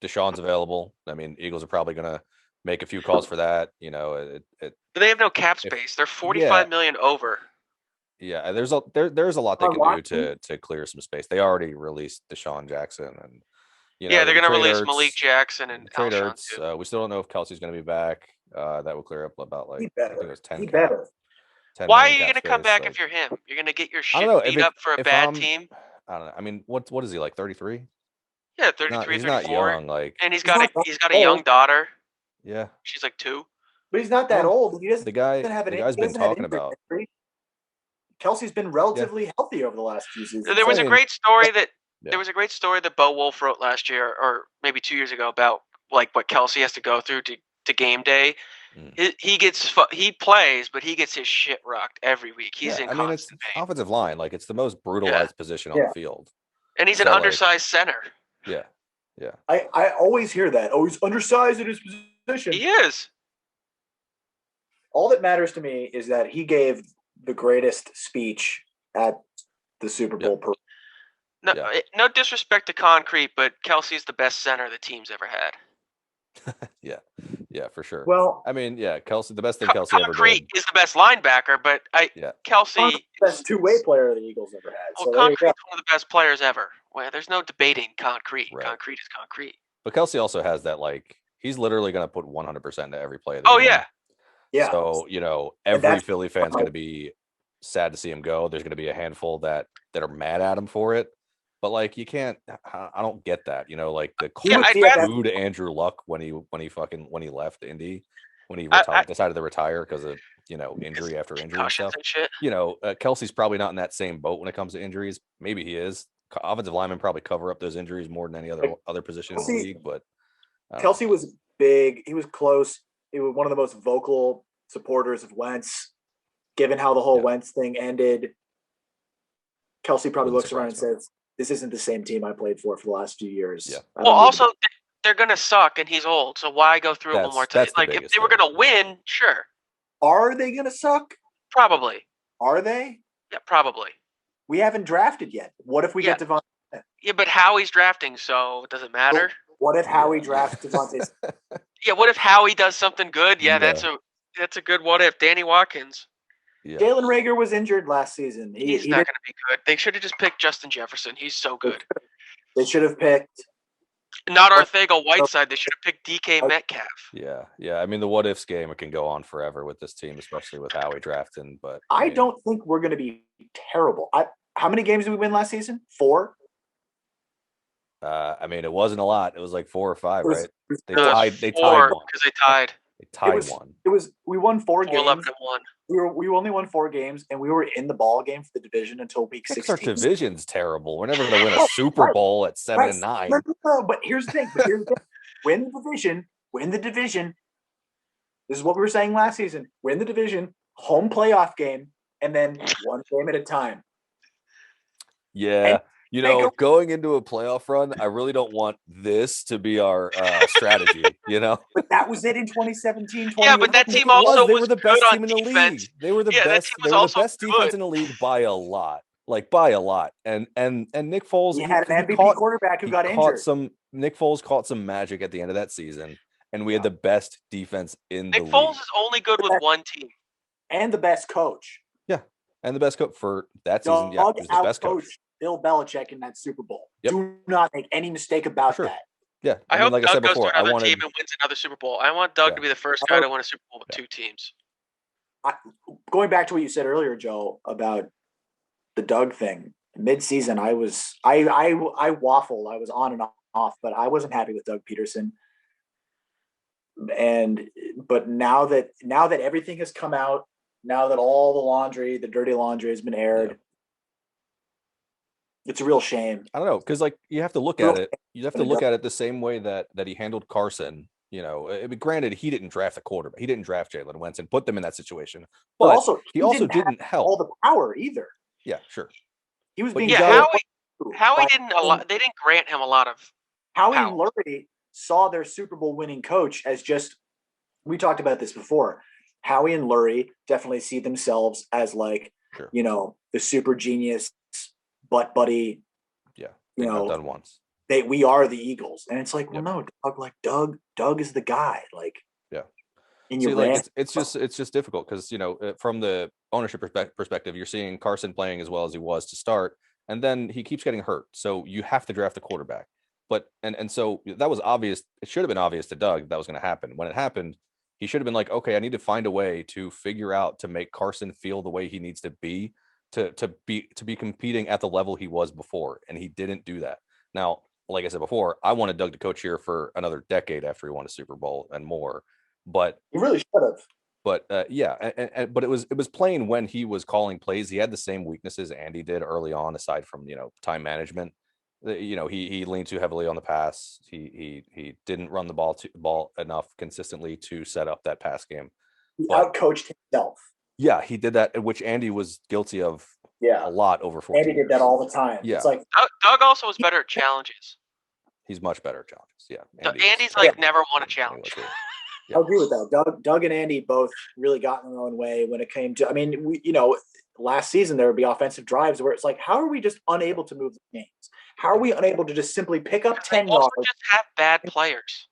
Deshaun's available. I mean, Eagles are probably going to make a few calls for that. But they have no cap space. They're $45 million over. Yeah, there's a lot they can do to clear some space. They already released Deshaun Jackson and. They're going to release Malik Jackson and trade Ertz. We still don't know if Kelsey's going to be back. That will clear up about I think it was 10. Why are you going to come back if you're him? You're going to get your shit beat up for a bad team? I don't know. I mean, what is he, like 33? Yeah, 33, he's 34. Not young, and he's got a young daughter. Yeah. She's like 2. But he's not that old. He doesn't. The guy's been talking about. Kelsey's been relatively healthy over the last few seasons. There was a great story that. Yeah. There was a great story that Bo Wolf wrote last year, or maybe 2 years ago, about like what Kelsey has to go through to game day. He plays, but he gets his shit rocked every week. He's in constant pain. Offensive line, like it's the most brutalized position on the field, and he's an undersized center. Yeah, yeah. I always hear that. Oh, he's undersized in his position. He is. All that matters to me is that he gave the greatest speech at the Super Bowl. No disrespect to Concrete, but Kelsey's the best center the team's ever had. Yeah, Yeah, for sure. Well, I mean, yeah, Kelsey. The best thing Kelsey ever Concrete did is the best linebacker, but Kelsey the best two-way player the Eagles ever had. Well, So Concrete's one of the best players ever. Well, there's no debating Concrete. Right. Concrete is Concrete. But Kelsey also has that, like, he's literally going to put 100% into every play of the game. Yeah. Yeah. So, every Philly fan's going to be sad to see him go. There's going to be a handful that are mad at him for it. But, like, you can't – I don't get that. Like, the booed Andrew Luck when he left Indy, when he decided to retire because of, injury after injury and stuff. Kelsey's probably not in that same boat when it comes to injuries. Maybe he is. Offensive linemen probably cover up those injuries more than any other position in the league. But Kelsey was big. He was close. He was one of the most vocal supporters of Wentz. Given how the whole Wentz thing ended, Kelsey probably looks around and says, "This isn't the same team I played for the last few years." Yeah. Well, also they're gonna suck, and he's old. So why go through it one more time? Like if they were gonna win, sure. Are they gonna suck? Probably. Are they? Yeah, probably. We haven't drafted yet. What if we get Devontae? Yeah, but Howie's drafting, so does it matter? What if Howie drafts Devontae? Yeah, what if Howie does something good? Yeah, that's a good what if. Danny Watkins. Yeah. Jalen Reagor was injured last season. He's not going to be good. They should have just picked Justin Jefferson. He's so good. They should have picked. Not Arcega-Whiteside. They should have picked DK Metcalf. Yeah. I mean, the what ifs game, it can go on forever with this team, especially with Howie drafting. But I don't think we're going to be terrible. How many games did we win last season? 4? I mean, it wasn't a lot. It was like 4 or 5, right? They tied one because they tied. They tied one. We won 4 games. 11-1. We only won 4 games, and we were in the ball game for the division until week 16. Our division's terrible. We're never going to win a Super Bowl at 7-9. No, but here's the thing. Win the division. Win the division. This is what we were saying last season. Win the division, home playoff game, and then one game at a time. Yeah. Going into a playoff run, I really don't want this to be our strategy, But that was it in 2017, Yeah, but that team also was the best team in the league. They were the best. They were the best defense in the league by a lot. And Nick Foles, he had an MVP quarterback who got injured. Nick Foles caught some magic at the end of that season, and we had the best defense in the league. Nick Foles is only good with one team. And the best coach. Yeah, and the best coach for that season. Yeah, he was the best coach. Bill Belichick in that Super Bowl. Yep. Do not make any mistake about that. Yeah, I hope Doug goes to another team and wins another Super Bowl. I want Doug to be the first guy to win a Super Bowl with 2 teams. Going back to what you said earlier, Joe, about the Doug thing, mid-season, I waffled. I was on and off, but I wasn't happy with Doug Peterson. But now that everything has come out, now that all the dirty laundry has been aired. It's a real shame. I don't know, because you have to look at it. You have to look at it the same way that he handled Carson. Granted, he didn't draft the quarterback. He didn't draft Jalen Wentz and put them in that situation. But also, he didn't help all the power either. Yeah, sure. He was being Howie didn't. They didn't grant him a lot of. Howie and Lurie saw their Super Bowl winning coach as just. We talked about this before. Howie and Lurie definitely see themselves as the super genius. Butt buddy, done once. We are the Eagles, and it's no, Doug is the guy. And it's just difficult because from the ownership perspective, you're seeing Carson playing as well as he was to start, and then he keeps getting hurt, so you have to draft a quarterback. But and so that was obvious. It should have been obvious to Doug that was going to happen. When it happened, he should have been like, okay, I need to find a way to figure out to make Carson feel the way he needs to be. To be competing at the level he was before, and he didn't do that. Now, like I said before, I wanted Doug to coach here for another decade after he won a Super Bowl and more. But he really should have. But but it was plain when he was calling plays. He had the same weaknesses Andy did early on, aside from time management. He leaned too heavily on the pass. He didn't run the ball enough consistently to set up that pass game. He outcoached himself. Yeah, he did that, which Andy was guilty of a lot over 14 Andy did that all the time. Yeah. It's Doug also was better at challenges. He's much better at challenges. Yeah. Andy's never won a challenge. I agree with that. Doug and Andy both really got in their own way when it came to, last season there would be offensive drives where it's how are we just unable to move the games? How are we unable to just simply pick up 10 yards? Just have bad players.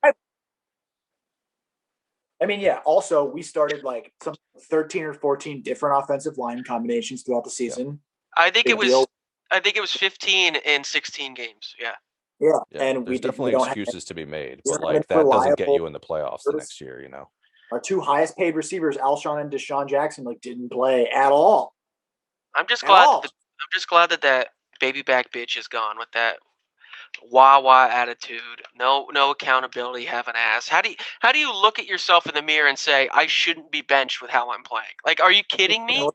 I mean, yeah. Also, we started like some 13 or 14 different offensive line combinations throughout the season. I think it was 15 in 16 games. Yeah. Yeah, and there's definitely excuses to be made, but like that doesn't get you in the playoffs the next year, you know. Our two highest paid receivers, Alshon and Deshaun Jackson, like didn't play at all. I'm just glad that baby back bitch is gone with that wah attitude. No accountability. Have an ass. How do you look at yourself in the mirror and say I shouldn't be benched with how I'm playing? Like, are you kidding me?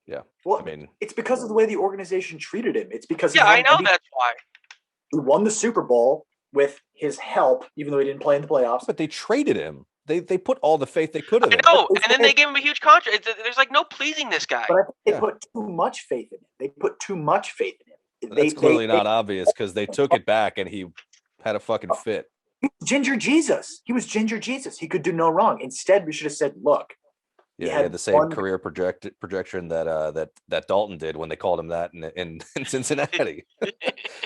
Yeah. Well, I mean, it's because of the way the organization treated him. It's because I know that's why. He won the Super Bowl with his help, even though he didn't play in the playoffs. But they traded him. They put all the faith they could have. I know, and then they gave him a huge contract. There's like no pleasing this guy. But I think they put too much faith in him. They put too much faith in him. That's clearly not obvious because they took it back and he had a fucking fit. Ginger Jesus. He was Ginger Jesus. He could do no wrong. Instead, we should have said, look. Yeah, he had the same career projection that Dalton did when they called him that in Cincinnati.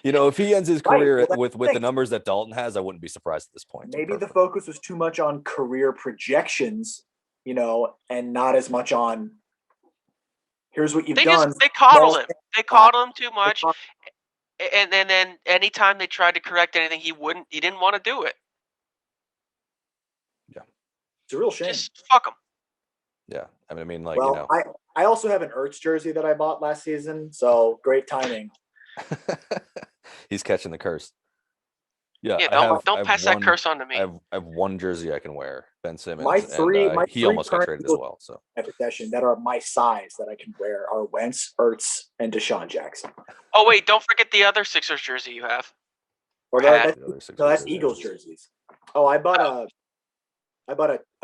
You know, if he ends his career with the numbers that Dalton has, I wouldn't be surprised at this point. Maybe the focus was too much on career projections, you know, and not as much on here's what you've done. They coddled him. They coddled him too much. And then anytime they tried to correct anything, he didn't want to do it. Yeah. It's a real shame. Just fuck him. Yeah, I mean, like, well, you know, I also have an Ertz jersey that I bought last season, so great timing. He's catching the curse. Yeah, don't pass that curse on to me. I have one jersey I can wear, Ben Simmons. He almost got traded as well. So possession that are my size that I can wear are Wentz, Ertz, and Deshaun Jackson. Oh wait, don't forget the other Sixers jersey you have. Or that's Eagles jerseys. Oh, I bought a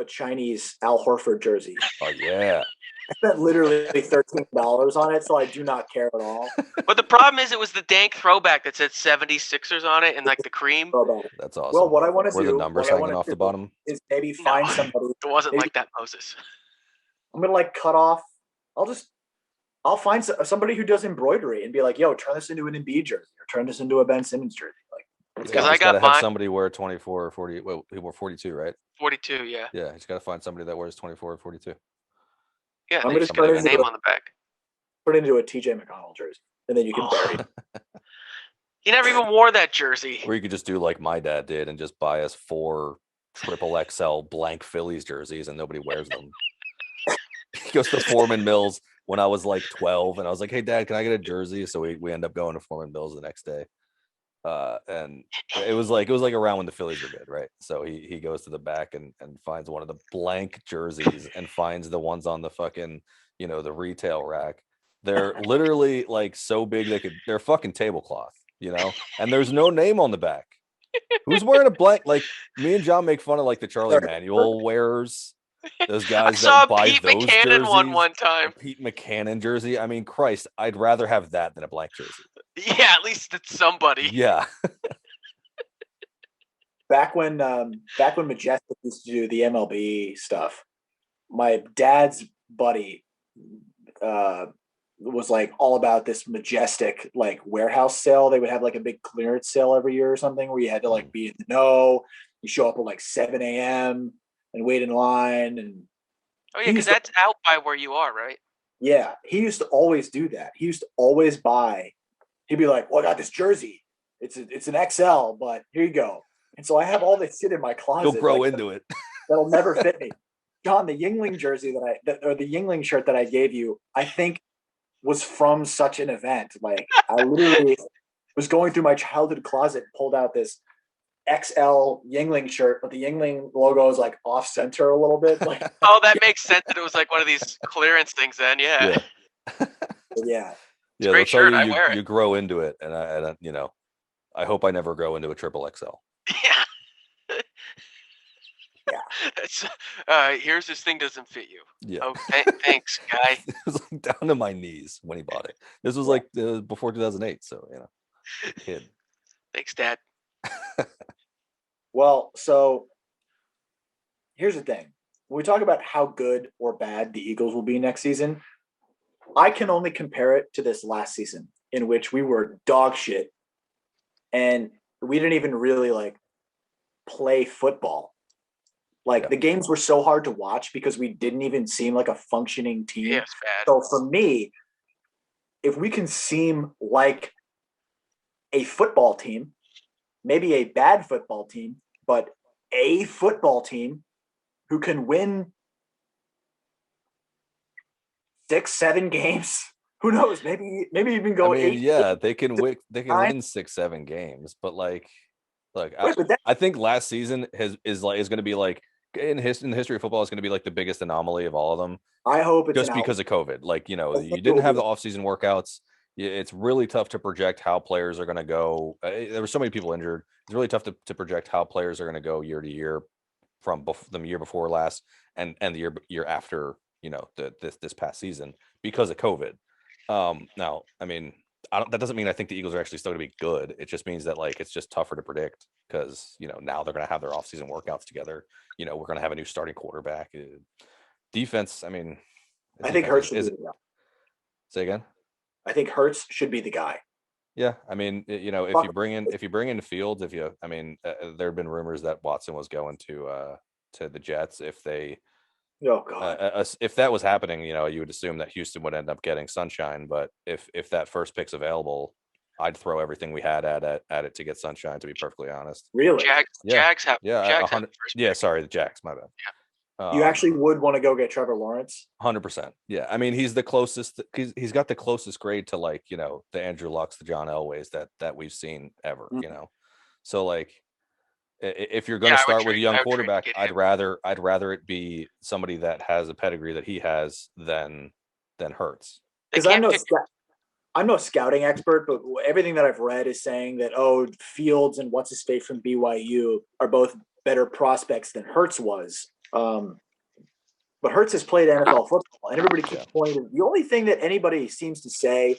Chinese Al Horford jersey. Oh yeah. I spent literally $13 on it, so I do not care at all. But the problem is it was the dank throwback that said 76ers on it and like the cream. That's awesome. Well, what I want to do, were the numbers hanging off the bottom, is maybe find somebody. It wasn't like that, Moses. I'm gonna like cut off. I'll find somebody who does embroidery and be like, "Yo, turn this into an Embiid jersey or turn this into a Ben Simmons jersey." Like, because I got to have somebody wear 24 or 40. Well, he wore 42, right? 42, yeah. Yeah, he's got to find somebody that wears 24 or 42. Yeah, I'm just put his name on the back. Put it into a TJ McConnell jersey, and then you can bury it. He never even wore that jersey. Or you could just do like my dad did and just buy us 4 XXL blank Phillies jerseys, and nobody wears them. He goes to Foreman Mills when I was like 12, and I was like, "Hey, Dad, can I get a jersey?" So we end up going to Foreman Mills the next day. And it was like around when the Phillies were good, right? So he goes to the back and finds one of the blank jerseys and finds the ones on the fucking, you know, the retail rack. They're literally like so big they're fucking tablecloth, you know, and there's no name on the back. Who's wearing a blank? Like me and John make fun of like the Charlie Manuel wearers. Those guys that buy Pete those McCannon jerseys. one time. Pete McCannon jersey. I mean, Christ, I'd rather have that than a blank jersey. Yeah, at least it's somebody. Yeah. Back when Majestic used to do the MLB stuff, my dad's buddy was like all about this Majestic like warehouse sale. They would have like a big clearance sale every year or something where you had to like be in the know. You show up at like 7 a.m. and wait in line. And oh yeah, because that's out by where you are, right? Yeah, he used to always do that. He used to always buy. He'd be like, "Well, I got this jersey. It's an XL, but here you go." And so I have all this shit in my closet. You'll grow into it. That'll never fit me. John, the Yingling jersey or the Yingling shirt that I gave you, I think was from such an event. Like I literally was going through my childhood closet, pulled out this XL Yingling shirt, but the Yingling logo is like off center a little bit. Like, oh, that makes sense. That it was like one of these clearance things. Then, yeah. Yeah. It's a great shirt. I wear it. You grow into it, and I you know, I hope I never grow into a triple XL. Yeah. Yeah. Here's this thing doesn't fit you. Yeah. Oh, thanks, guy. It was like down to my knees when he bought it. This was like before 2008, so you know, kid. Thanks, Dad. Well, so here's the thing. When we talk about how good or bad the Eagles will be next season, I can only compare it to this last season in which we were dog shit and we didn't even really like play football. Like the games were so hard to watch because we didn't even seem like a functioning team. Yeah, it's bad. So for me, if we can seem like a football team, maybe a bad football team, but a football team who can win 6-7 games. Who knows? Maybe even go 8. Yeah, they can win 6-7 games, but like, look, I think last season is going to be like in the history of football is going to be like the biggest anomaly of all of them. I hope it's just because of COVID. Like, you didn't have the off-season workouts. It's really tough to project how players are going to go. There were so many people injured. It's really tough to project how players are going to go year to year from the year before last and the year after, this past season because of COVID. Now, I mean, that doesn't mean I think the Eagles are actually still going to be good. It just means that like it's just tougher to predict because now they're going to have their off-season workouts together. We're going to have a new starting quarterback. Defense. I mean, I think Hurts should be the guy. Say again. I think Hurts should be the guy. Yeah, I mean, if you bring in Fields, there have been rumors that Watson was going to the Jets if they. Oh God! If that was happening, you would assume that Houston would end up getting Sunshine. But if that first pick's available, I'd throw everything we had at it to get Sunshine. To be perfectly honest, really, Jags have Jags have sorry, the Jags. My bad. Yeah. You actually would want to go get Trevor Lawrence? 100%. Yeah, I mean he's the closest. He's got the closest grade to like the Andrew Lucks, the John Elways that we've seen ever. Mm-hmm. So like. If you're going to start with a young quarterback, I'd rather it be somebody that has a pedigree that he has than Hurts. Because I'm no scouting expert, but everything that I've read is saying that Fields and what's his face from BYU are both better prospects than Hurts was. But Hurts has played NFL football, and everybody keeps pointing. The only thing that anybody seems to say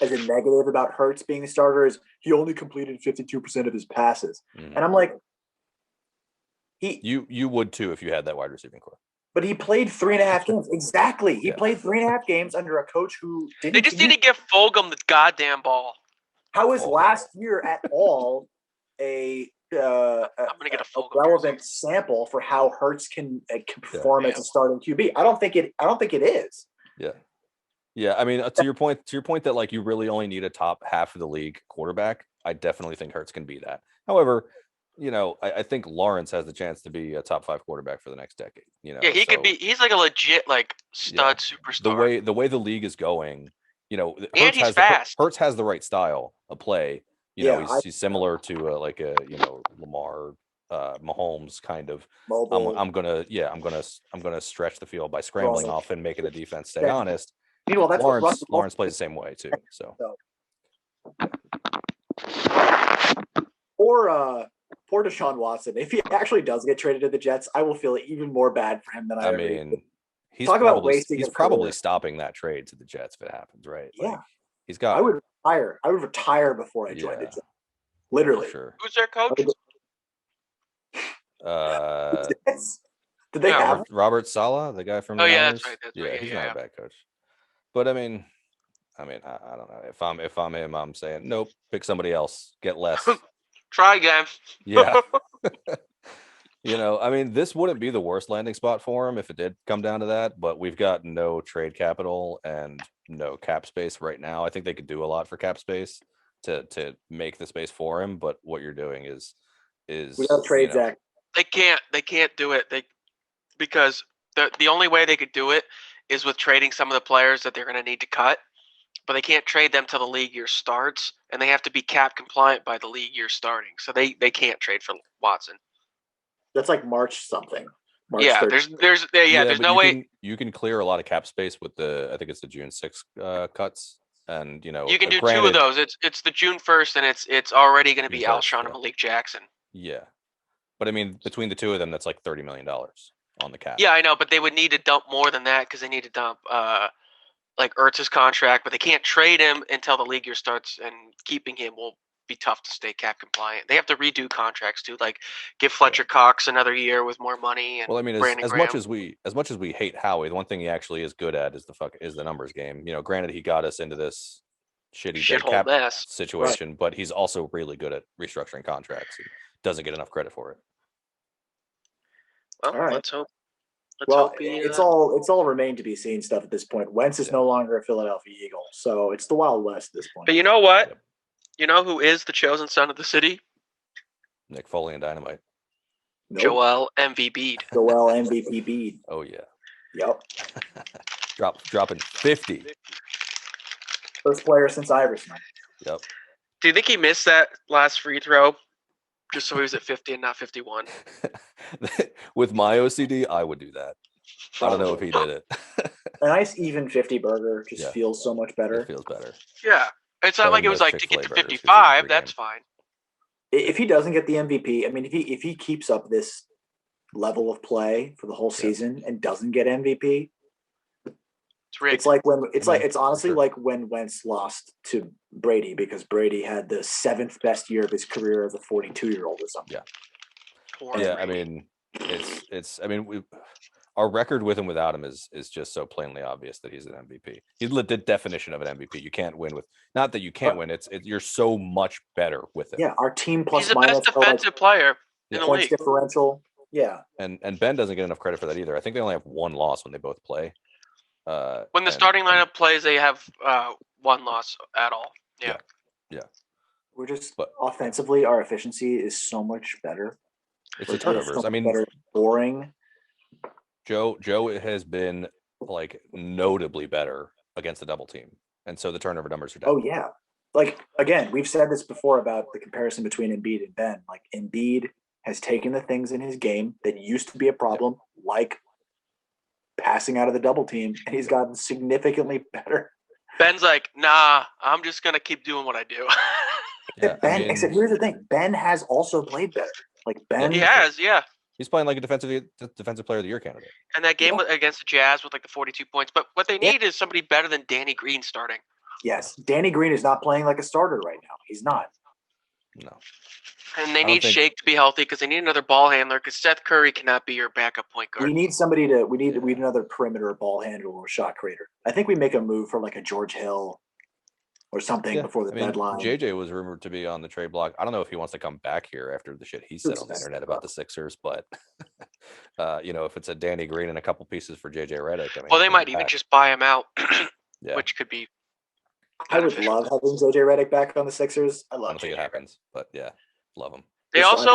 as a negative about Hurts being the starter is he only completed 52% of his passes. And I'm like, you would too if you had that wide receiving core. But he played 3.5 games. Exactly. He played 3.5 games under a coach who didn't. They just need to give Fulgham the goddamn ball. How is last year at all a relevant sample for how Hurts can perform as a starting QB? I don't think it is. Yeah. Yeah, I mean, to your point that like you really only need a top half of the league quarterback, I definitely think Hurts can be that. However, I think Lawrence has the chance to be a top 5 quarterback for the next decade. Yeah, he could be. He's like a legit stud superstar. The way the league is going, and he's fast. Hurts has the right style of play. He's similar to Lamar, Mahomes kind of. I'm gonna stretch the field by scrambling off and making the defense stay honest. That's Lawrence plays the same way too. So. Poor Deshaun Watson. If he actually does get traded to the Jets, I will feel even more bad for him than I mean. He's probably stopping that trade to the Jets if it happens, right? Yeah, he's got. I would retire before I joined the Jets. Literally. Sure. Who's their coach? Did they have Robert Saleh, the guy from? Oh yeah, that's right. He's not a bad coach. But I mean, I don't know. If I'm him, I'm saying nope. Pick somebody else. Get less. Try again. Yeah. I mean, this wouldn't be the worst landing spot for him if it did come down to that. But we've got no trade capital and no cap space right now. I think they could do a lot for cap space to make the space for him. But what you're doing is we got to trade Zach. They can't do it. Because the only way they could do it is with trading some of the players that they're going to need to cut, but they can't trade them till the league year starts, and they have to be cap compliant by the league year starting. So they can't trade for Watson. That's like March something. Yeah, 13th. there's no way you can clear a lot of cap space with I think it's the June 6th cuts, and you can do 2 of those. It's the June 1st, and it's already going to be Alshon and Malik Jackson. Yeah, but I mean between the 2 of them, that's like $30 million on the cap. Yeah, I know, but they would need to dump more than that because they need to dump like Ertz's contract, but they can't trade him until the league year starts, and keeping him will be tough to stay cap compliant. They have to redo contracts too, like give Fletcher Cox another year with more money. And well, I mean, as much as we hate Howie, the one thing he actually is good at is the numbers game. Granted, he got us into this shitty dead cap situation, but he's also really good at restructuring contracts and doesn't get enough credit for it. Well, All right. let's hope. It's all remained to be seen stuff at this point. Wentz is no longer a Philadelphia Eagle, so it's the Wild West at this point. But you know what? Yep. You know who is the chosen son of the city? Nick Foley and Dynamite. Nope. Joel MVP. Joel MVP Bede. Oh yeah. Yep. Dropping 50. First player since Iverson. Yep. Do you think he missed that last free throw just so he was at 50 and not 51? With my OCD, I would do that. Probably. I don't know if he did it. A nice even 50 burger just feels so much better. It feels better. Yeah. It's not like it was like to get to 55. That's fine. If he doesn't get the MVP, I mean, if he keeps up this level of play for the whole season and doesn't get MVP, it's like when it's honestly like when Wentz lost to Brady because Brady had the 7th best year of his career as a 42-year-old or something. Yeah. I mean, it's. I mean, our record with and without him is just so plainly obvious that he's an MVP. He's the definition of an MVP. You can't win with. Not that you can't win. It's you're so much better with him. Yeah, our team plus he's the minus best defensive player in the points league. Differential. Yeah, and Ben doesn't get enough credit for that either. I think they only have one loss when they both play. When the starting lineup plays, they have one loss at all. Yeah. We're just offensively, our efficiency is so much better. It's the turnovers. So I mean, better scoring. Joe has been like notably better against the double team, and so the turnover numbers are down. Oh yeah, like again, we've said this before about the comparison between Embiid and Ben. Like Embiid has taken the things in his game that used to be a problem, like passing out of the double team, and he's gotten significantly better. Ben's like, nah, I'm just gonna keep doing what I do. Except here's the thing: Ben has also played better. Like Ben, he has, He's playing like a defensive player of the year candidate. And that game against the Jazz with like the 42 points. But what they need is somebody better than Danny Green starting. Yes, Danny Green is not playing like a starter right now. He's not. No. And they need Shake to be healthy because they need another ball handler because Seth Curry cannot be your backup point guard. We need another perimeter ball handler or shot creator. I think we make a move for like a George Hill or something before the deadline. JJ was rumored to be on the trade block. I don't know if he wants to come back here after the shit he said on the internet about the Sixers, but if it's a Danny Green and a couple pieces for JJ Redick, I mean, they might even just buy him out, which could be. I would love having JJ Redick back on the Sixers. I don't think it happens, but love him. They also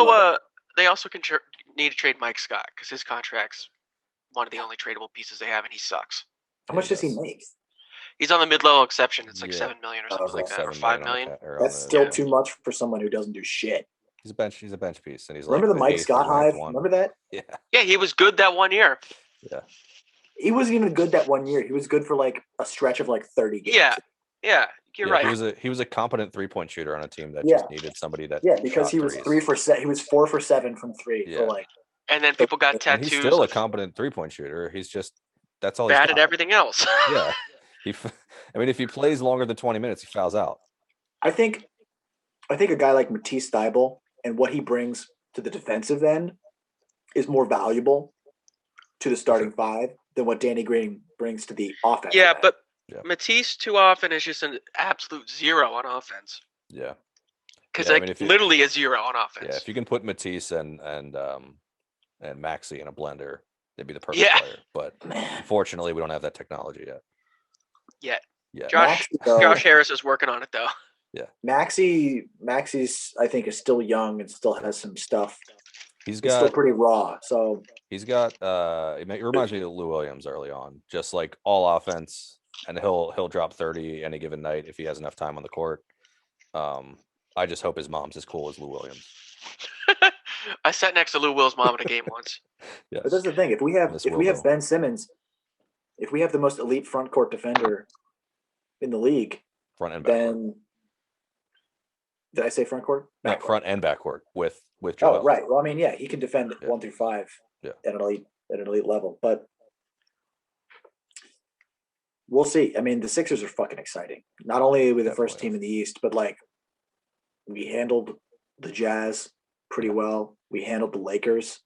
need to trade Mike Scott because his contract's one of the only tradable pieces they have, and he sucks. How much does he make? He's on the mid-level exception. It's like $7 million or something like that, or $5 million. That's still too much for someone who doesn't do shit. He's a bench piece, and he's remember the Mike Scott hive? Remember that? Yeah, he was good that 1 year. Yeah, he wasn't even good that 1 year. He was good for like a stretch of like 30 games. Yeah, you're right. He was a competent 3-point shooter on a team that just needed somebody that. Yeah, because he was 3 for 7. He was 4 for 7 from 3. Yeah. For like. And then people got tattoos. He's still a competent 3-point shooter. He's just that's all. Bad at everything else. Yeah. If he plays longer than 20 minutes, he fouls out. I think a guy like Matisse Thybulle and what he brings to the defensive end is more valuable to the starting five than what Danny Green brings to the offense. Yeah, but Matisse too often is just an absolute zero on offense. Yeah. Because literally a zero on offense. Yeah, if you can put Matisse and Maxey in a blender, they'd be the perfect player. But unfortunately, we don't have that technology yet. Yeah. Josh Harris is working on it though. Yeah. Maxey's I think is still young and still has some stuff. He's still pretty raw. So he's got it reminds me of Lou Williams early on. Just like all offense, and he'll drop 30 any given night if he has enough time on the court. I just hope his mom's as cool as Lou Williams. I sat next to Lou Will's mom in a game once. Yes. But that's the thing. If we have Ben Simmons, if we have the most elite front court defender in the league, front and back. Then did I say front court? No, front and back court with Joel. Oh, right. Well, I mean, he can defend 1 through 5 at an elite level, but we'll see. I mean, the Sixers are fucking exciting. Not only are we the first team in the East, but like we handled the Jazz pretty well. We handled the Lakers.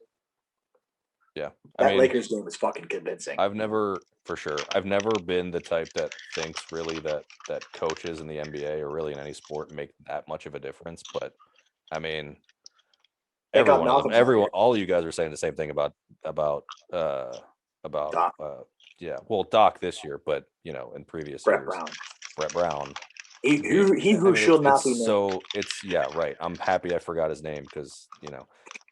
Yeah. That Lakers game was fucking convincing. I've never been the type that thinks really that coaches in the NBA or really in any sport make that much of a difference. But I mean, everyone, all of you guys are saying the same thing about Doc. Yeah, well, Doc this year, but in previous years, Brett Brown. Who should not be named. So it's right. I'm happy I forgot his name because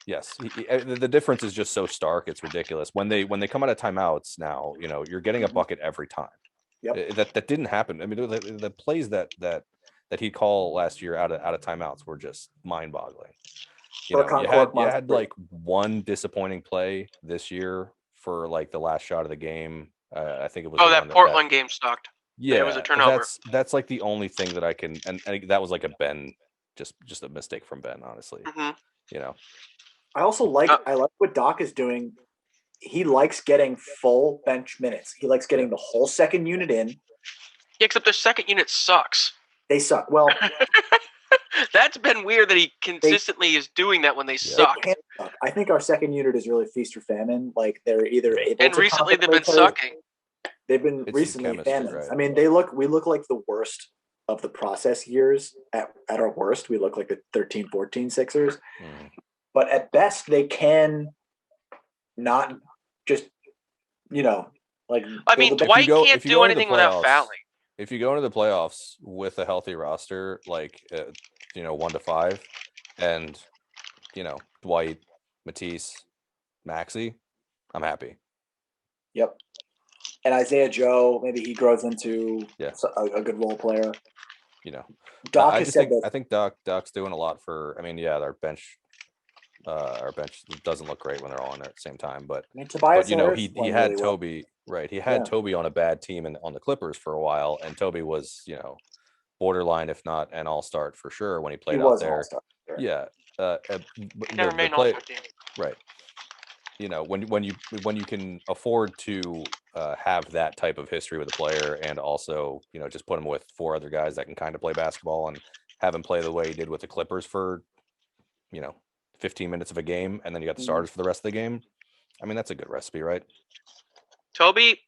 yes, the difference is just so stark. It's ridiculous when they come out of timeouts now. You're getting a bucket every time. Yep. That didn't happen. I mean, the plays that he'd call last year out of timeouts were just mind-boggling. You had like one disappointing play this year for like the last shot of the game. I think it was that Portland game sucked. Yeah, it was a turnover. That's like the only thing that I can, and that was like a Ben, just a mistake from Ben, honestly. Mm-hmm. I also like what Doc is doing. He likes getting full bench minutes. He likes getting the whole second unit in. Yeah, except their second unit sucks. They suck. Well, that's been weird that he consistently is doing that when they suck. They suck. I think our second unit is really feast or famine. Like they're either able and to recently they've been sucking. They've been recently famines. Right? I mean, we look like the worst of the process years. At our worst, we look like the 13-14 Sixers. But at best, they can not just like. I mean, Dwight can't do anything without fouling. If you go into the playoffs with a healthy roster, like 1 to 5, and Dwight, Matisse, Maxey, I'm happy. Yep. And Isaiah Joe, maybe he grows into a good role player. Doc has said that. I think Doc's doing a lot for. I mean, our bench doesn't look great when they're all in there at the same time. But, Tobias, he had really Toby right. He had Toby on a bad team and on the Clippers for a while, and Toby was borderline, if not an all-star for sure when he played out there. Sure. Yeah, never made an all-star team. Right. When you can afford to have that type of history with a player and also just put him with 4 other guys that can kind of play basketball and have him play the way he did with the Clippers for 15 minutes of a game, and then you got the starters for the rest of the game. I mean, that's a good recipe, right? Toby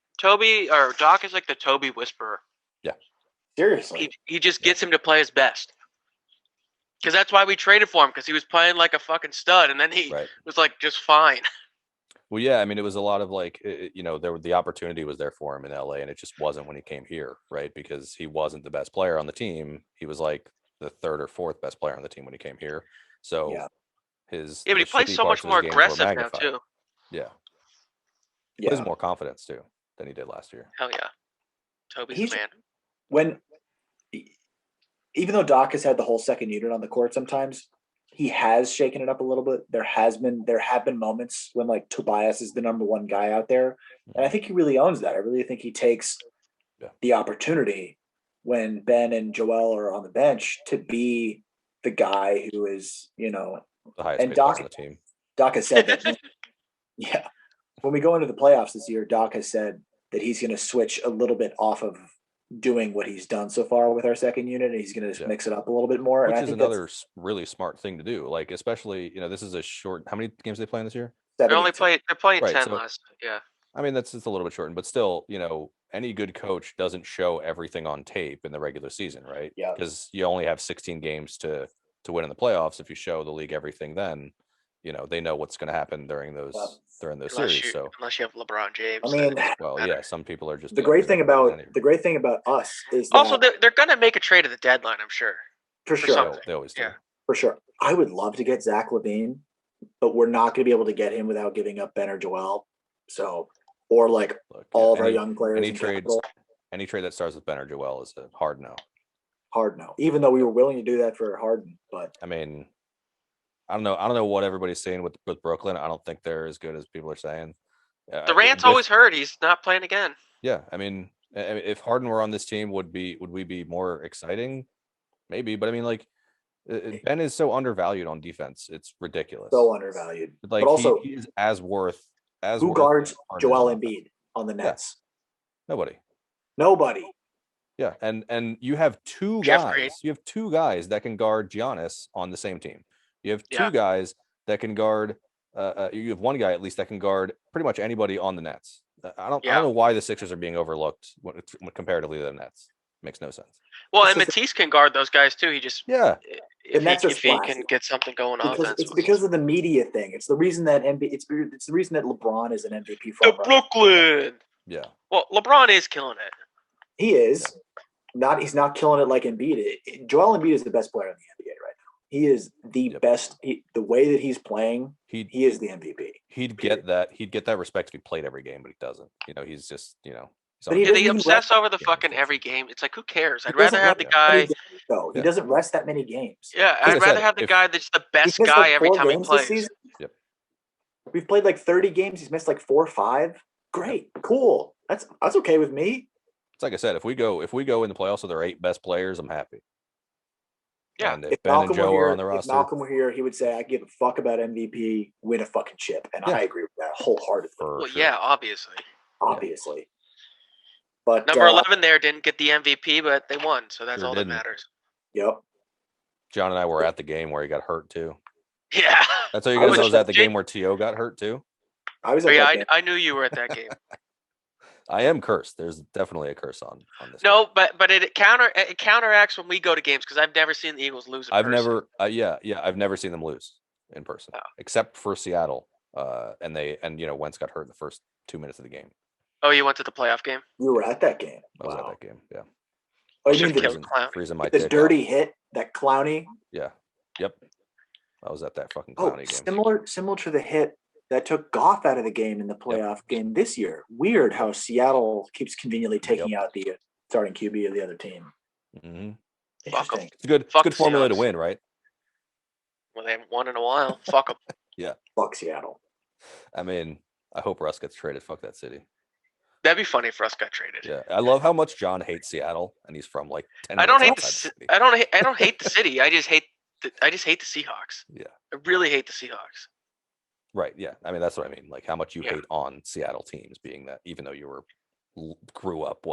or Doc is like the Toby whisperer. Yeah, seriously. He just gets him to play his best. Because that's why we traded for him, because he was playing like a fucking stud, and then he was like just fine. Well, yeah, I mean, it was a lot of like, the opportunity was there for him in LA, and it just wasn't when he came here, right? Because he wasn't the best player on the team. He was like the 3rd or 4th best player on the team when he came here. So but he plays so much more aggressive now too. Yeah. He has more confidence too than he did last year. Hell yeah, Toby's the man. Even though Doc has had the whole second unit on the court, sometimes he has shaken it up a little bit. There have been moments when like Tobias is the number 1 guy out there, and I think he really owns that. I really think he takes the opportunity when Ben and Joel are on the bench to be the guy who is the highest paid on the team. Doc has said that. When we go into the playoffs this year, Doc has said that he's going to switch a little bit off of doing what he's done so far with our second unit, and he's going to mix it up a little bit more. Which and I is think another really smart thing to do. Like, especially, this is a short. How many games are they playing this year? They're playing 10 last. Yeah. I mean, that's just a little bit shortened, but still, any good coach doesn't show everything on tape in the regular season, right? Yeah. Because you only have 16 games to win in the playoffs. If you show the league everything, then they know what's going to happen during those series. So unless you have LeBron James, I mean, some people are just the great thing about us is that also they're going to make a trade at the deadline. I'm sure. For sure, they always do. Yeah. For sure. I would love to get Zach LaVine, but we're not going to be able to get him without giving up Ben or Joel. So, or like all of our young players. Any trade that starts with Ben or Joel is a hard no. Hard no. Even though we were willing to do that for Harden, but I mean, I don't know what everybody's saying with Brooklyn. I don't think they're as good as people are saying. Durant's always hurt. He's not playing again. Yeah, I mean, if Harden were on this team, would we be more exciting? Maybe, but I mean, like, Ben is so undervalued on defense. It's ridiculous. So undervalued. Like, but also, he is as worth as who guards Joel Embiid on the Nets? Yeah. Nobody. Yeah, and you have 2 guys. You have 2 guys that can guard Giannis on the same team. You have 2 guys that can guard. You have 1 guy at least that can guard pretty much anybody on the Nets. I don't know why the Sixers are being overlooked comparatively to the Nets. Makes no sense. Well, and Matisse can guard those guys too. He just if he can get something going offense. It's because of the media thing. It's the reason that it's the reason that LeBron is an MVP for Brooklyn. Yeah. Well, LeBron is killing it. He is. He's not killing it like Embiid. Joel Embiid is the best player in the NBA right now. He is the best. The way that he's playing, he is the MVP. He'd get that respect if he played every game, but he doesn't. You know, they obsess over the fucking every game. It's like, who cares? I'd rather have the guy. He doesn't rest that many games. Yeah, I'd rather have the guy that's the best guy every time he plays. Yep. We've played like 30 games. He's missed like 4 or 5. Great, cool. That's okay with me. It's like I said, if we go in the playoffs with our 8 best players, I'm happy. Yeah. And if Ben and Joe are on the roster, if Malcolm were here, he would say, "I give a fuck about MVP. Win a fucking chip," and I agree with that wholeheartedly. Well, yeah, obviously. But number 11 there didn't get the MVP, but they won, so that's all that matters. Yep. John and I were at the game where he got hurt too. Yeah. That's how you guys was at the game where T.O. got hurt too. I was. I knew you were at that game. I am cursed. There's definitely a curse on this. No, game. but it counteracts when we go to games because I've never seen the Eagles lose. I've never seen them lose in person, except for Seattle. And Wentz got hurt in the first 2 minutes of the game. Oh, you went to the playoff game? You were at that game. I was at that game. Yeah. Oh, you mean freezing my the dirty hit, that Clowney? Yeah. Yep. I was at that fucking Clowney game. Similar to the hit that took Goff out of the game in the playoff game this year. Weird how Seattle keeps conveniently taking out the starting QB of the other team. Mm-hmm. Interesting. It's a good formula to win, right? Well, they haven't won in a while. Fuck them. Yeah. Fuck Seattle. I mean, I hope Russ gets traded. Fuck that city. That'd be funny if Russ got traded. Yeah, I love how much John hates Seattle, and he's from like 10. I don't hate the city. I just hate the Seahawks. Yeah, I really hate the Seahawks. Right. Yeah. I mean, that's what I mean. Like how much you hate on Seattle teams, being that even though you grew up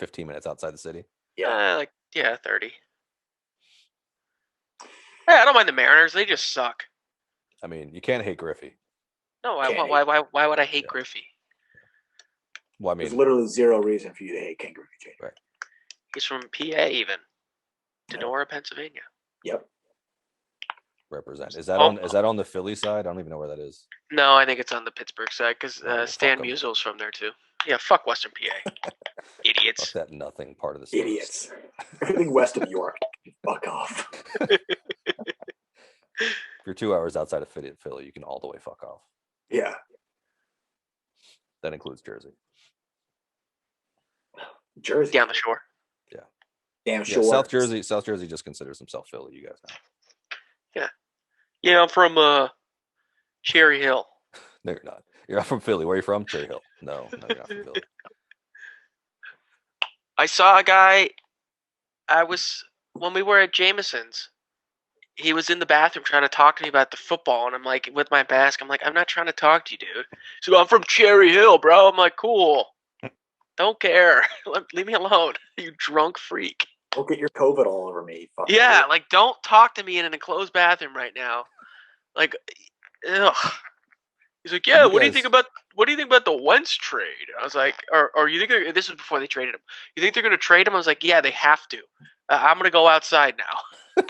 15 minutes outside the city. Yeah, 30. Yeah, I don't mind the Mariners. They just suck. I mean, you can't hate Griffey. No, why would I hate Griffey? Well, I mean, there's literally zero reason for you to hate Ken Griffey Jr. Right. He's from PA, even Denora, Pennsylvania. Yep. Represent. Is that on the Philly side? I don't even know where that is. No, I think it's on the Pittsburgh side because Stan Musial's from there too. Yeah, fuck Western PA. Idiots. Fuck that nothing part of the state. Idiots. Everything west of New York. Fuck off. If you're 2 hours outside of Philly, you can all the way fuck off. Yeah. That includes Jersey. Jersey. Down the shore. Yeah. Damn shore. South Jersey just considers himself Philly, you guys know. Yeah. Yeah, I'm from Cherry Hill. No, you're not. You're not from Philly. Where are you from? Cherry Hill. No, you're not from Philly. I saw a guy when we were at Jameson's, he was in the bathroom trying to talk to me about the football, and I'm like, with my mask, I'm like, I'm not trying to talk to you, dude. So I'm from Cherry Hill, bro. I'm like, cool. Don't care. Leave me alone, you drunk freak. Don't get your COVID all over me. Yeah, like don't talk to me in an enclosed bathroom right now. Like, ugh. He's like, yeah. What do you think about the Wentz trade? I was like, or you think this was before they traded him? You think they're gonna trade him? I was like, yeah, they have to. I'm gonna go outside now.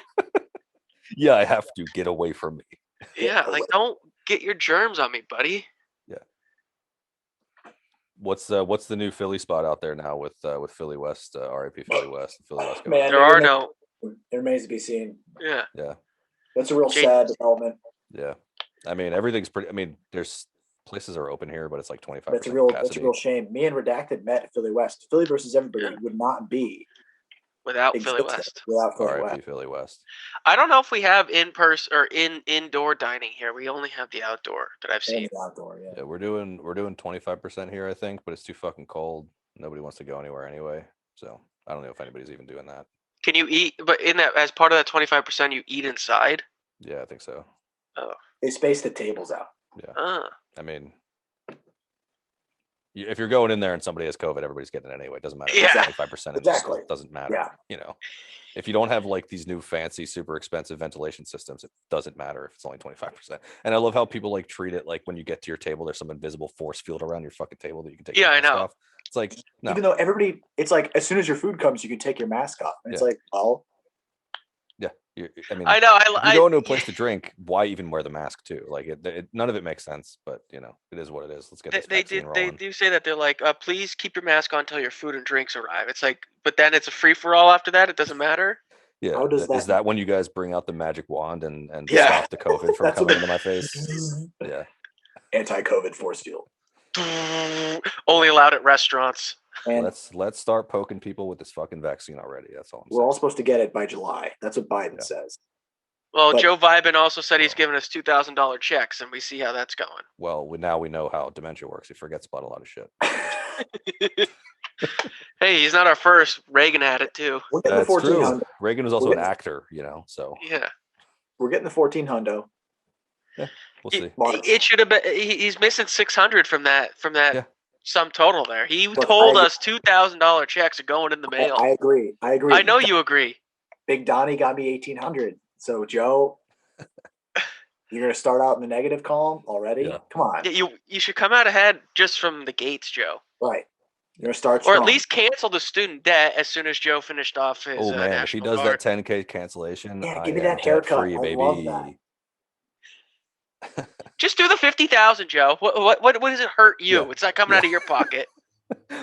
Yeah, I have to get away from me. Yeah, like don't get your germs on me, buddy. Yeah. What's the new Philly spot out there now with Philly West, RIP Philly West, Philly West? Man, it remains to be seen. Yeah. Yeah. That's a real sad development. Yeah. I mean, everything's pretty. I mean, there's places are open here, but it's like 25%. That's a real shame. Me and Redacted met at Philly West. Philly versus everybody would not be without Philly West. Without Philly RIP West. Philly West. I don't know if we have in-person or indoor dining here. We only have the outdoor that I've seen. Outdoor, yeah. Yeah, we're doing 25% here, I think, but it's too fucking cold. Nobody wants to go anywhere anyway. So I don't know if anybody's even doing that. Can you eat? But in that, as part of that 25%, you eat inside. Yeah, I think so. Oh. They space the tables out. Yeah. I mean, if you're going in there and somebody has COVID, everybody's getting it anyway. It doesn't matter. Yeah. 25%. Exactly. It doesn't matter. Yeah. You know, if you don't have like these new fancy, super expensive ventilation systems, it doesn't matter if it's only 25%. And I love how people like treat it like when you get to your table, there's some invisible force field around your fucking table that you can take. Yeah, I know. Off. It's like, no. Even though it's like as soon as your food comes, you can take your mask off. And it's like, well, Yeah, I mean, I know. if you go into a place to drink, why even wear the mask too? Like, none of it makes sense. But it is what it is. Let's get this vaccine rolling. They do say that they're like, please keep your mask on until your food and drinks arrive. It's like, but then it's a free for all after that. It doesn't matter. Yeah. How does is that when you guys bring out the magic wand and Yeah. stop the COVID from coming into my face? Yeah. Anti-COVID force field. Only allowed at restaurants. And let's start poking people with this fucking vaccine already. That's all I'm saying. we're all supposed to get it by July. That's what Biden says. Well, Joe Biden also said he's giving us $2,000 checks, and we see how that's going. Well, now we know how dementia works. He forgets about a lot of shit. Hey, he's not our first. Reagan had it too. We're getting That's the 14 true. hundo. Reagan was also an actor, so Yeah. We're getting the 14 hundo. Yeah, we'll see. It should have been. He's missing 600 from that sum total there. He Look, told us $2,000 checks are going in the mail. I agree. I know you agree. Big Donnie got me 1,800. So Joe, you're gonna start out in the negative column already? Yeah. Come on. Yeah, you should come out ahead just from the gates, Joe. Right. You're gonna start Or strong. at least cancel the student debt as soon as Joe finished off his. Oh man, if he does National Guard. that 10K cancellation, Yeah, I give me am that haircut. debt-free, I baby. love that. Just do the 50,000, Joe. What does it hurt you? Yeah. It's not coming out of your pocket.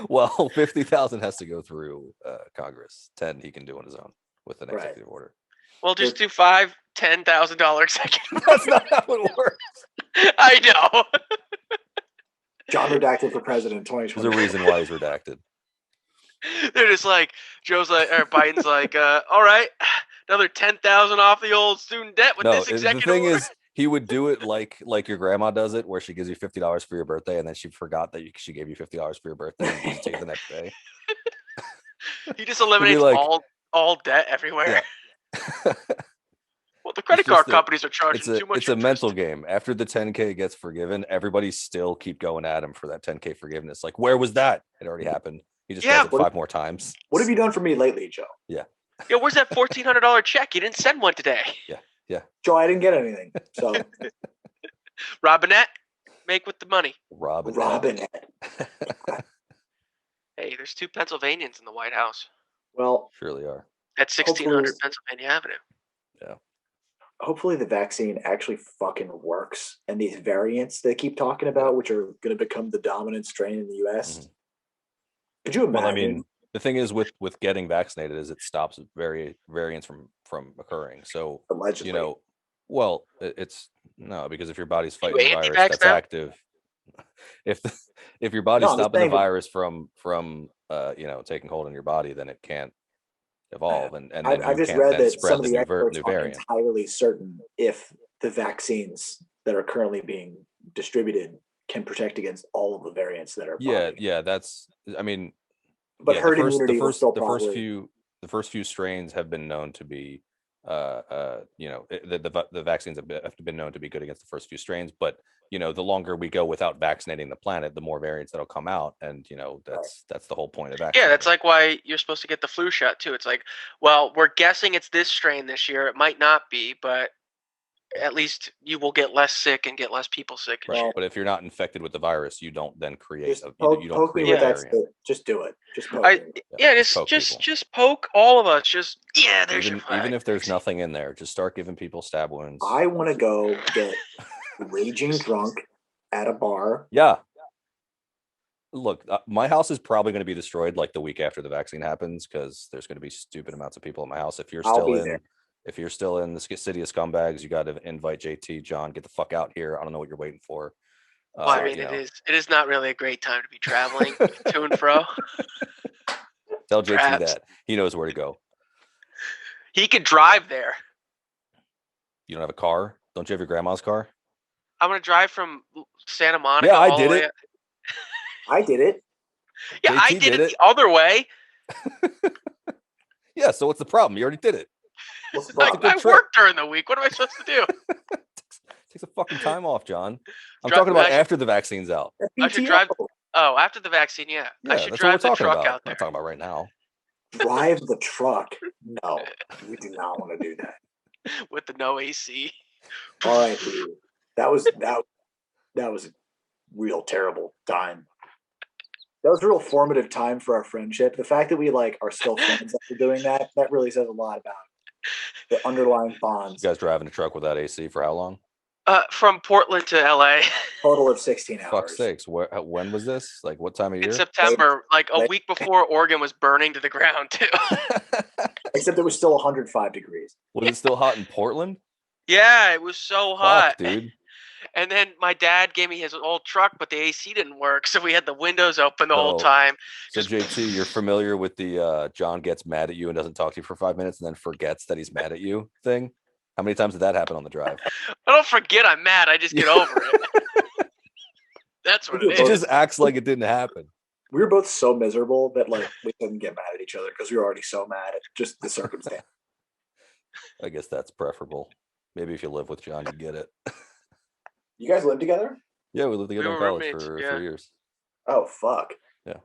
Well, 50,000 has to go through Congress. 10 he can do on his own with an executive order. Well, just do $5,000-$10,000 executive. That's not how it works. I know. John Redacted for president 2020. There's a reason why he's redacted. They're just like Biden's like, all right, another 10,000 off the old student debt with this executive the thing order. is, he would do it like your grandma does it, where she gives you $50 for your birthday, and then she forgot that she gave you $50 for your birthday, and you just take it the next day. He just eliminates all debt everywhere. Yeah. Well, the credit card companies are charging too much. It's a mental game. After the 10K gets forgiven, everybody still keep going at him for that 10K forgiveness. Like, where was that? It already happened. He just does it 5 more times. What have you done for me lately, Joe? Yeah. Yeah, where's that $1,400 check? You didn't send one today. Yeah. Joe, I didn't get anything. So Robinette, make with the money. Robinette. Hey, there's 2 Pennsylvanians in the White House. Well, surely are. At 1600 Pennsylvania Avenue. Yeah. Hopefully the vaccine actually fucking works, and these variants they keep talking about, which are going to become the dominant strain in the U.S. Mm-hmm. Could you imagine? Well, I mean, the thing is with getting vaccinated is it stops variants from occurring. So allegedly, it's no, because if your body's fighting You the virus anti-vax that's now? active, if your body's I'm stopping the saying virus from taking hold in your body, then it can't evolve, and then I've you just can't read then that spread some of the the new experts aren't variant. entirely certain if the vaccines that are currently being distributed can protect against all of the variants that are. Yeah, that's. I mean, but herd the immunity will still probably. The first few strains have been known to be, the vaccines have been known to be good against the first few strains. But the longer we go without vaccinating the planet, the more variants that'll come out, and that's the whole point of vaccine. Yeah, that's like why you're supposed to get the flu shot too. It's like, well, we're guessing it's this strain this year. It might not be, but at least you will get less sick and get less people sick. Well, but if you're not infected with the virus, you don't then create Just a poke, you don't poke me create with a that variant. stick. Just do it. Just poke me. Just poke all of us. Just there's Even if there's nothing in there, just start giving people stab wounds. I want to go get raging drunk at a bar. Yeah. Look, my house is probably going to be destroyed like the week after the vaccine happens, because there's going to be stupid amounts of people in my house. If you're still in the city of scumbags, you got to invite JT, John, get the fuck out here. I don't know what you're waiting for. Well, I mean, it is not really a great time to be traveling to and fro. Tell JT that. He knows where to go. He could drive there. You don't have a car? Don't you have your grandma's car? I'm going to drive from Santa Monica. Yeah, I did it. I did it. Yeah, JT I did it the other way. Yeah, so what's the problem? You already did it. I work during the week. What am I supposed to do? Takes a fucking time off, John. I'm talking about after the vaccine's out. I should drive. Oh, after the vaccine, yeah. I should drive the truck out there. I'm talking about right now. Drive the truck? No, we do not want to do that. With the no AC. All right, dude. That was a real terrible time. That was a real formative time for our friendship. The fact that we are still friends after doing that really says a lot about it. the underlying bonds. You guys driving a truck without AC for how long? From Portland to LA. Total of 16 hours. Fuck's sakes. When was this? Like what time of year? In September, like a week before Oregon was burning to the ground too. Except it was still 105 degrees. Was it still hot in Portland? Yeah, it was so hot. Fuck, dude. And then my dad gave me his old truck, but the AC didn't work, so we had the windows open the whole time. So JT, you're familiar with the John gets mad at you and doesn't talk to you for 5 minutes and then forgets that he's mad at you thing? How many times did that happen on the drive? I don't forget I'm mad. I just get over it. That's what it is. It just acts like it didn't happen. We were both so miserable that like we couldn't get mad at each other because we were already so mad at just the circumstance. I guess that's preferable. Maybe if you live with John, you get it. You guys live together? Yeah, we lived together in college for 3 years. Oh, fuck. Yeah.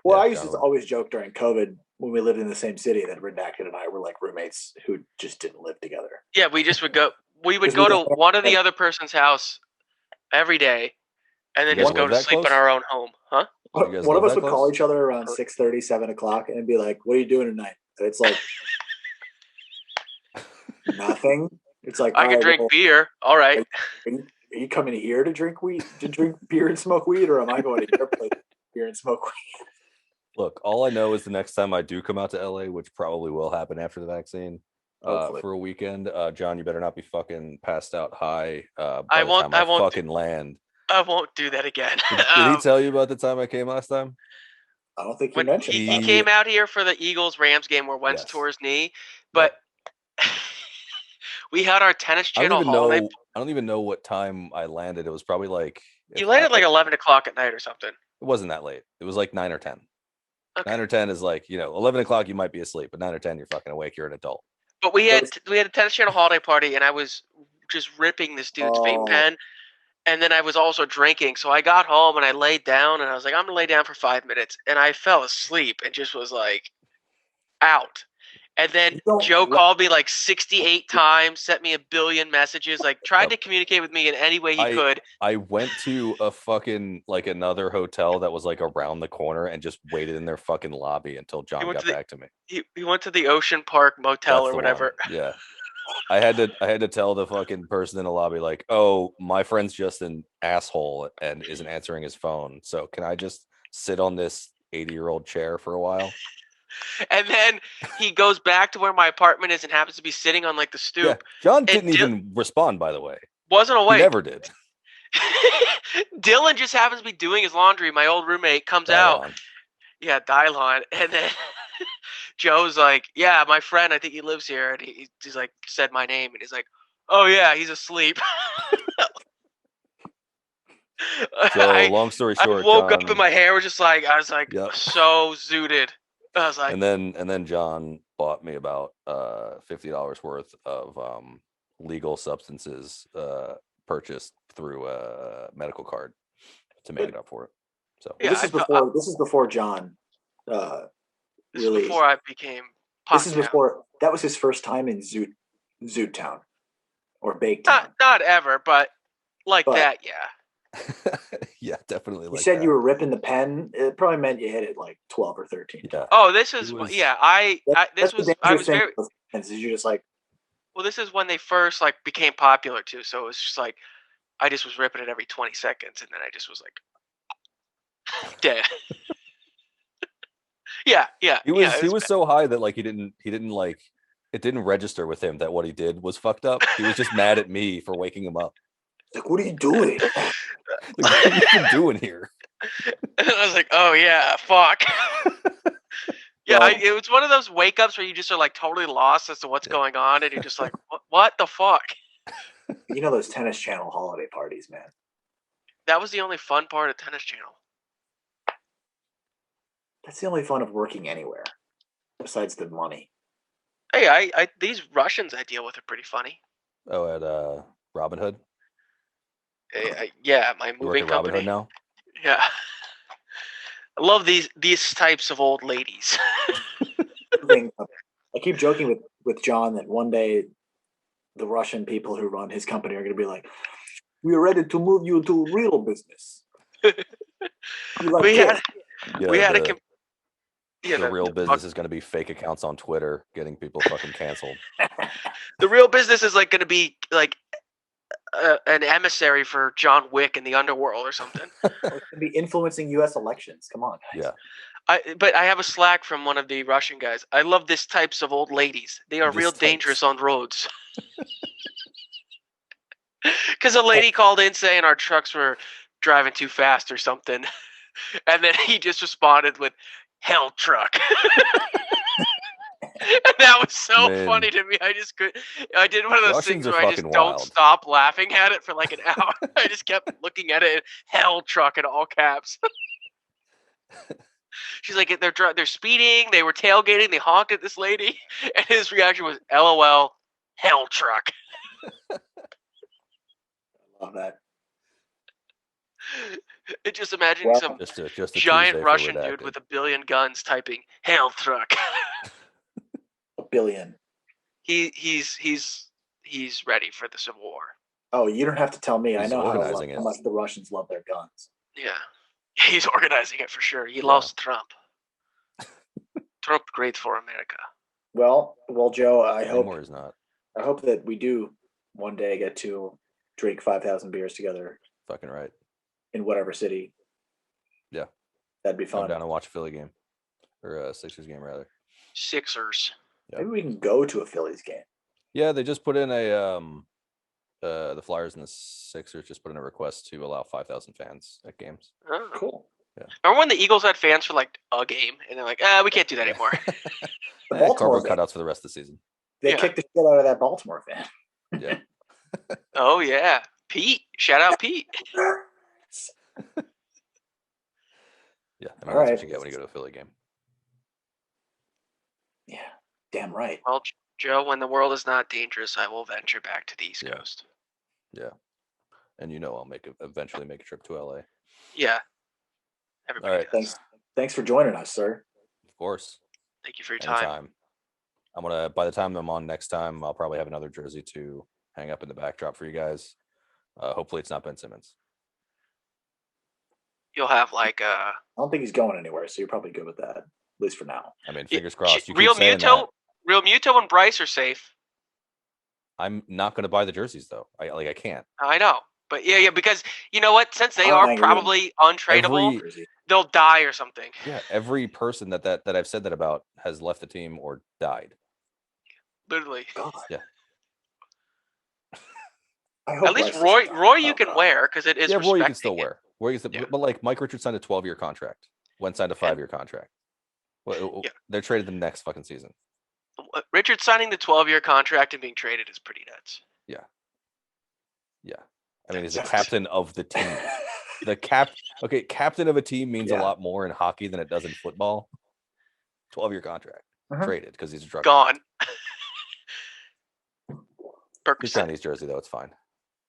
Well, I used to always joke during COVID when we lived in the same city that Redacted and I were like roommates who just didn't live together. Yeah, we would go to one or the other person's house every day and then just go to sleep in our own home. Huh? One of us would call each other around 6:30, 7 o'clock and be like, what are you doing tonight? And it's like, nothing. It's like, I can drink beer. All right. Are you coming here to drink beer and smoke weed, or am I going to your place to drink beer and smoke weed? Look, all I know is the next time I do come out to LA, which probably will happen after the vaccine, for a weekend, John, you better not be fucking passed out high. I won't fucking land. I won't do that again. Did he tell you about the time I came last time? I don't think he mentioned. He came out here for the Eagles-Rams game where Wentz tore his knee, but we had our Tennis Channel holiday. I don't even know what time I landed. It was probably like you landed like 11 o'clock at night or something. It wasn't that late. It was like 9 or 10. Okay. 9 or 10 is like 11 o'clock. You might be asleep, but 9 or 10 you're fucking awake. You're an adult. But we had a Tennis Channel holiday party, and I was just ripping this dude's vape pen, and then I was also drinking. So I got home and I laid down, and I was like, I'm gonna lay down for 5 minutes, and I fell asleep and just was like out. And then Joe called me like 68 times, sent me a billion messages, like tried to communicate with me in any way he could. I went to a fucking like another hotel that was like around the corner and just waited in their fucking lobby until John got back to me. He went to the Ocean Park Motel or whatever. Yeah. I had to tell the fucking person in the lobby like, oh, my friend's just an asshole and isn't answering his phone. So can I just sit on this 80-year-old chair for a while? And then he goes back to where my apartment is and happens to be sitting on like the stoop. Yeah, John didn't even respond, by the way. Wasn't awake. He never did. Dylan just happens to be doing his laundry. My old roommate comes out. Yeah, Dylon. And then Joe's like, yeah, my friend, I think he lives here. And he's like, said my name. And he's like, oh, yeah, he's asleep. So long story short, I woke up and my hair was just like, I was like so zooted. I was like, and then John bought me about $50 worth of legal substances purchased through a medical card to make it up for it. So this is before John. This is before I became. This is before that was his first time in Zoot Town or Bake Town. Not ever, but that, yeah. Yeah, definitely. You said you were ripping the pen. It probably meant you hit it like 12 or 13. Yeah. Oh, this is I was very. You're just like. Well, this is when they first like became popular too. So it was just like, I just was ripping it every 20 seconds, and then I just was like, dead. Yeah. He was so high that like he didn't like it didn't register with him that what he did was fucked up. He was just mad at me for waking him up. Like, what are you doing? What are you doing here? And I was like, oh yeah, fuck. Yeah, it was one of those wake ups where you just are like totally lost as to what's going on, and you're just like, what the fuck? You know those Tennis Channel holiday parties, man. That was the only fun part of Tennis Channel. That's the only fun of working anywhere, besides the money. Hey, I these Russians I deal with are pretty funny. Oh, at Robin Hood. Yeah, my moving company. Robin Hood now. Yeah, I love these types of old ladies. I keep joking with John that one day the Russian people who run his company are going to be like, "We're ready to move you to real business." The real business is going to be fake accounts on Twitter getting people fucking canceled. The real business is like going to be like an emissary for John Wick in the underworld or something. It's going to be influencing U.S. elections. Come on, guys. Yeah. But I have a Slack from one of the Russian guys. I love this types of old ladies. They are real dangerous on roads. Because a lady called in saying our trucks were driving too fast or something. And then he just responded with, hell truck. And that was so funny to me. I did one of those things where I just don't stop laughing at it for like an hour. I just kept looking at it, hell truck in all caps. She's like, they're speeding, they were tailgating, they honked at this lady, and his reaction was, LOL, hell truck. I love that. Just imagining some giant Russian dude with 1 billion guns typing "Hail truck." 1 billion. He's ready for the Civil War. Oh, you don't have to tell me. I know how much the Russians love their guns. Yeah, he's organizing it for sure. He loves Trump. Trump great for America. Well, Joe. I hope that we do one day get to drink 5,000 beers together. Fucking right. In whatever city. Yeah. That'd be fun. Come down and watch a Philly game. Or a Sixers game, rather. Sixers. Yeah. Maybe we can go to a Phillies game. Yeah, they just put in the Flyers and the Sixers just put in a request to allow 5,000 fans at games. Oh. Cool. Yeah. Remember when the Eagles had fans for like a game, and they're like, we can't do that anymore. Cardboard cutouts for the rest of the season. They kicked the shit out of that Baltimore fan. Yeah. Oh, yeah. Pete. Shout out Pete. Yeah, I mean, that's what you get when you go to a Philly game. Yeah, damn right. Well, Joe, when the world is not dangerous, I will venture back to the East Coast. Yeah, and I'll eventually make a trip to LA. Yeah, everybody does. Thanks for joining us, sir. Of course. Thank you for your time. I'm gonna. By the time I'm on next time, I'll probably have another jersey to hang up in the backdrop for you guys. Hopefully, it's not Ben Simmons. You'll have like I don't think he's going anywhere, so you're probably good with that, at least for now. I mean, fingers crossed. Real Muto and Bryce are safe. I'm not going to buy the jerseys though. I can't. I know, but yeah, because you know what? Since they are probably untradeable, they'll die or something. Yeah, every person that I've said that about has left the team or died. Literally. God. Yeah. At least Roy, you can wear because it is. Yeah, Roy, you can still wear. But like Mike Richards signed a 12-year contract. Wentz signed a 5-year contract. Well, they're traded the next fucking season. Richards signing the 12-year contract and being traded is pretty nuts. Yeah. I mean, he's the captain of the team. Captain of a team means a lot more in hockey than it does in football. 12-year contract. Traded because he's a drug. Gone. He's Chinese jersey though. It's fine.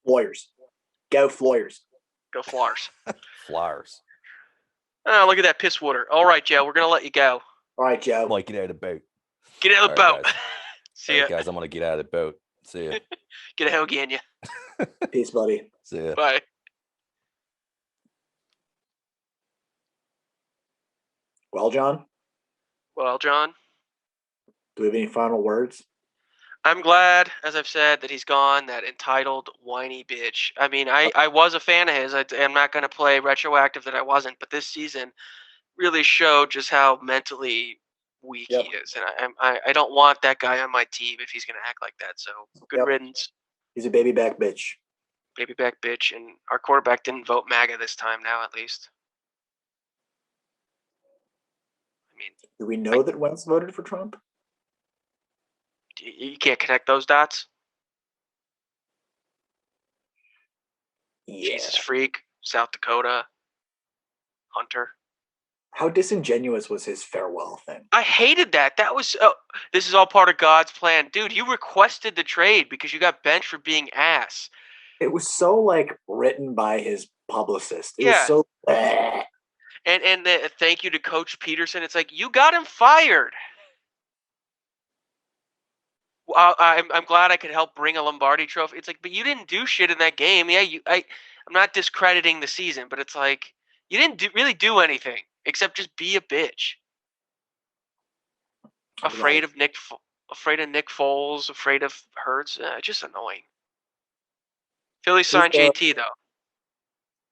Flyers. Go Flyers. Go Flyers. Flyers. Oh, look at that piss water. All right, Joe, we're going to let you go. All right, Joe. Mike, get out of the boat. Get out of the boat. See ya. Guys, I'm going to get out of the boat. See ya. Get a hoagie in you. Peace, buddy. See ya. Bye. Well, John? Do we have any final words? I'm glad, as I've said, that he's gone, that entitled, whiny bitch. I mean, I was a fan of his. I'm not going to play retroactive that I wasn't, but this season really showed just how mentally weak he is. And I don't want that guy on my team if he's going to act like that. So good riddance. He's a baby back bitch. Baby back bitch. And our quarterback didn't vote MAGA this time now, at least. I mean, do we know that Wentz voted for Trump? You can't connect those dots? Yeah. Jesus freak, South Dakota, Hunter. How disingenuous was his farewell thing? I hated that. That was, this is all part of God's plan. Dude, you requested the trade because you got benched for being ass. It was so, like, written by his publicist. It was so... And the thank you to Coach Peterson. It's like, you got him fired. I'm glad I could help bring a Lombardi trophy. It's like, but you didn't do shit in that game. Yeah, I'm not discrediting the season, but it's like you didn't really do anything except just be a bitch. Afraid of Nick Foles, afraid of Hurts. Just annoying. Phillies signed JT though.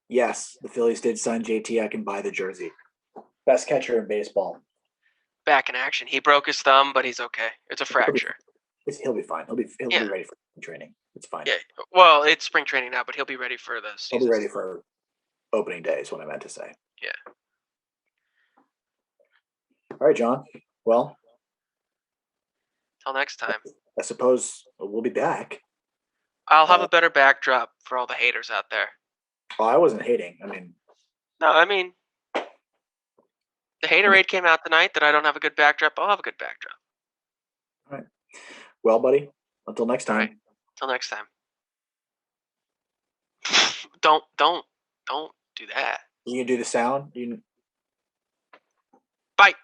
Yes, the Phillies did sign JT. I can buy the jersey. Best catcher in baseball. Back in action. He broke his thumb, but he's okay. It's a fracture. He'll be fine. He'll be ready for training. It's fine. Yeah. Well, it's spring training now, but he'll be ready for the season. He'll be ready for opening day is what I meant to say. Yeah. All right, John. Well, till next time. I suppose we'll be back. I'll have a better backdrop for all the haters out there. Well, I wasn't hating. I mean, the haterade came out tonight that I don't have a good backdrop. I'll have a good backdrop. All right. Well, buddy, until next time. Right. Until next time. Don't do that. You can do the sound. Bye.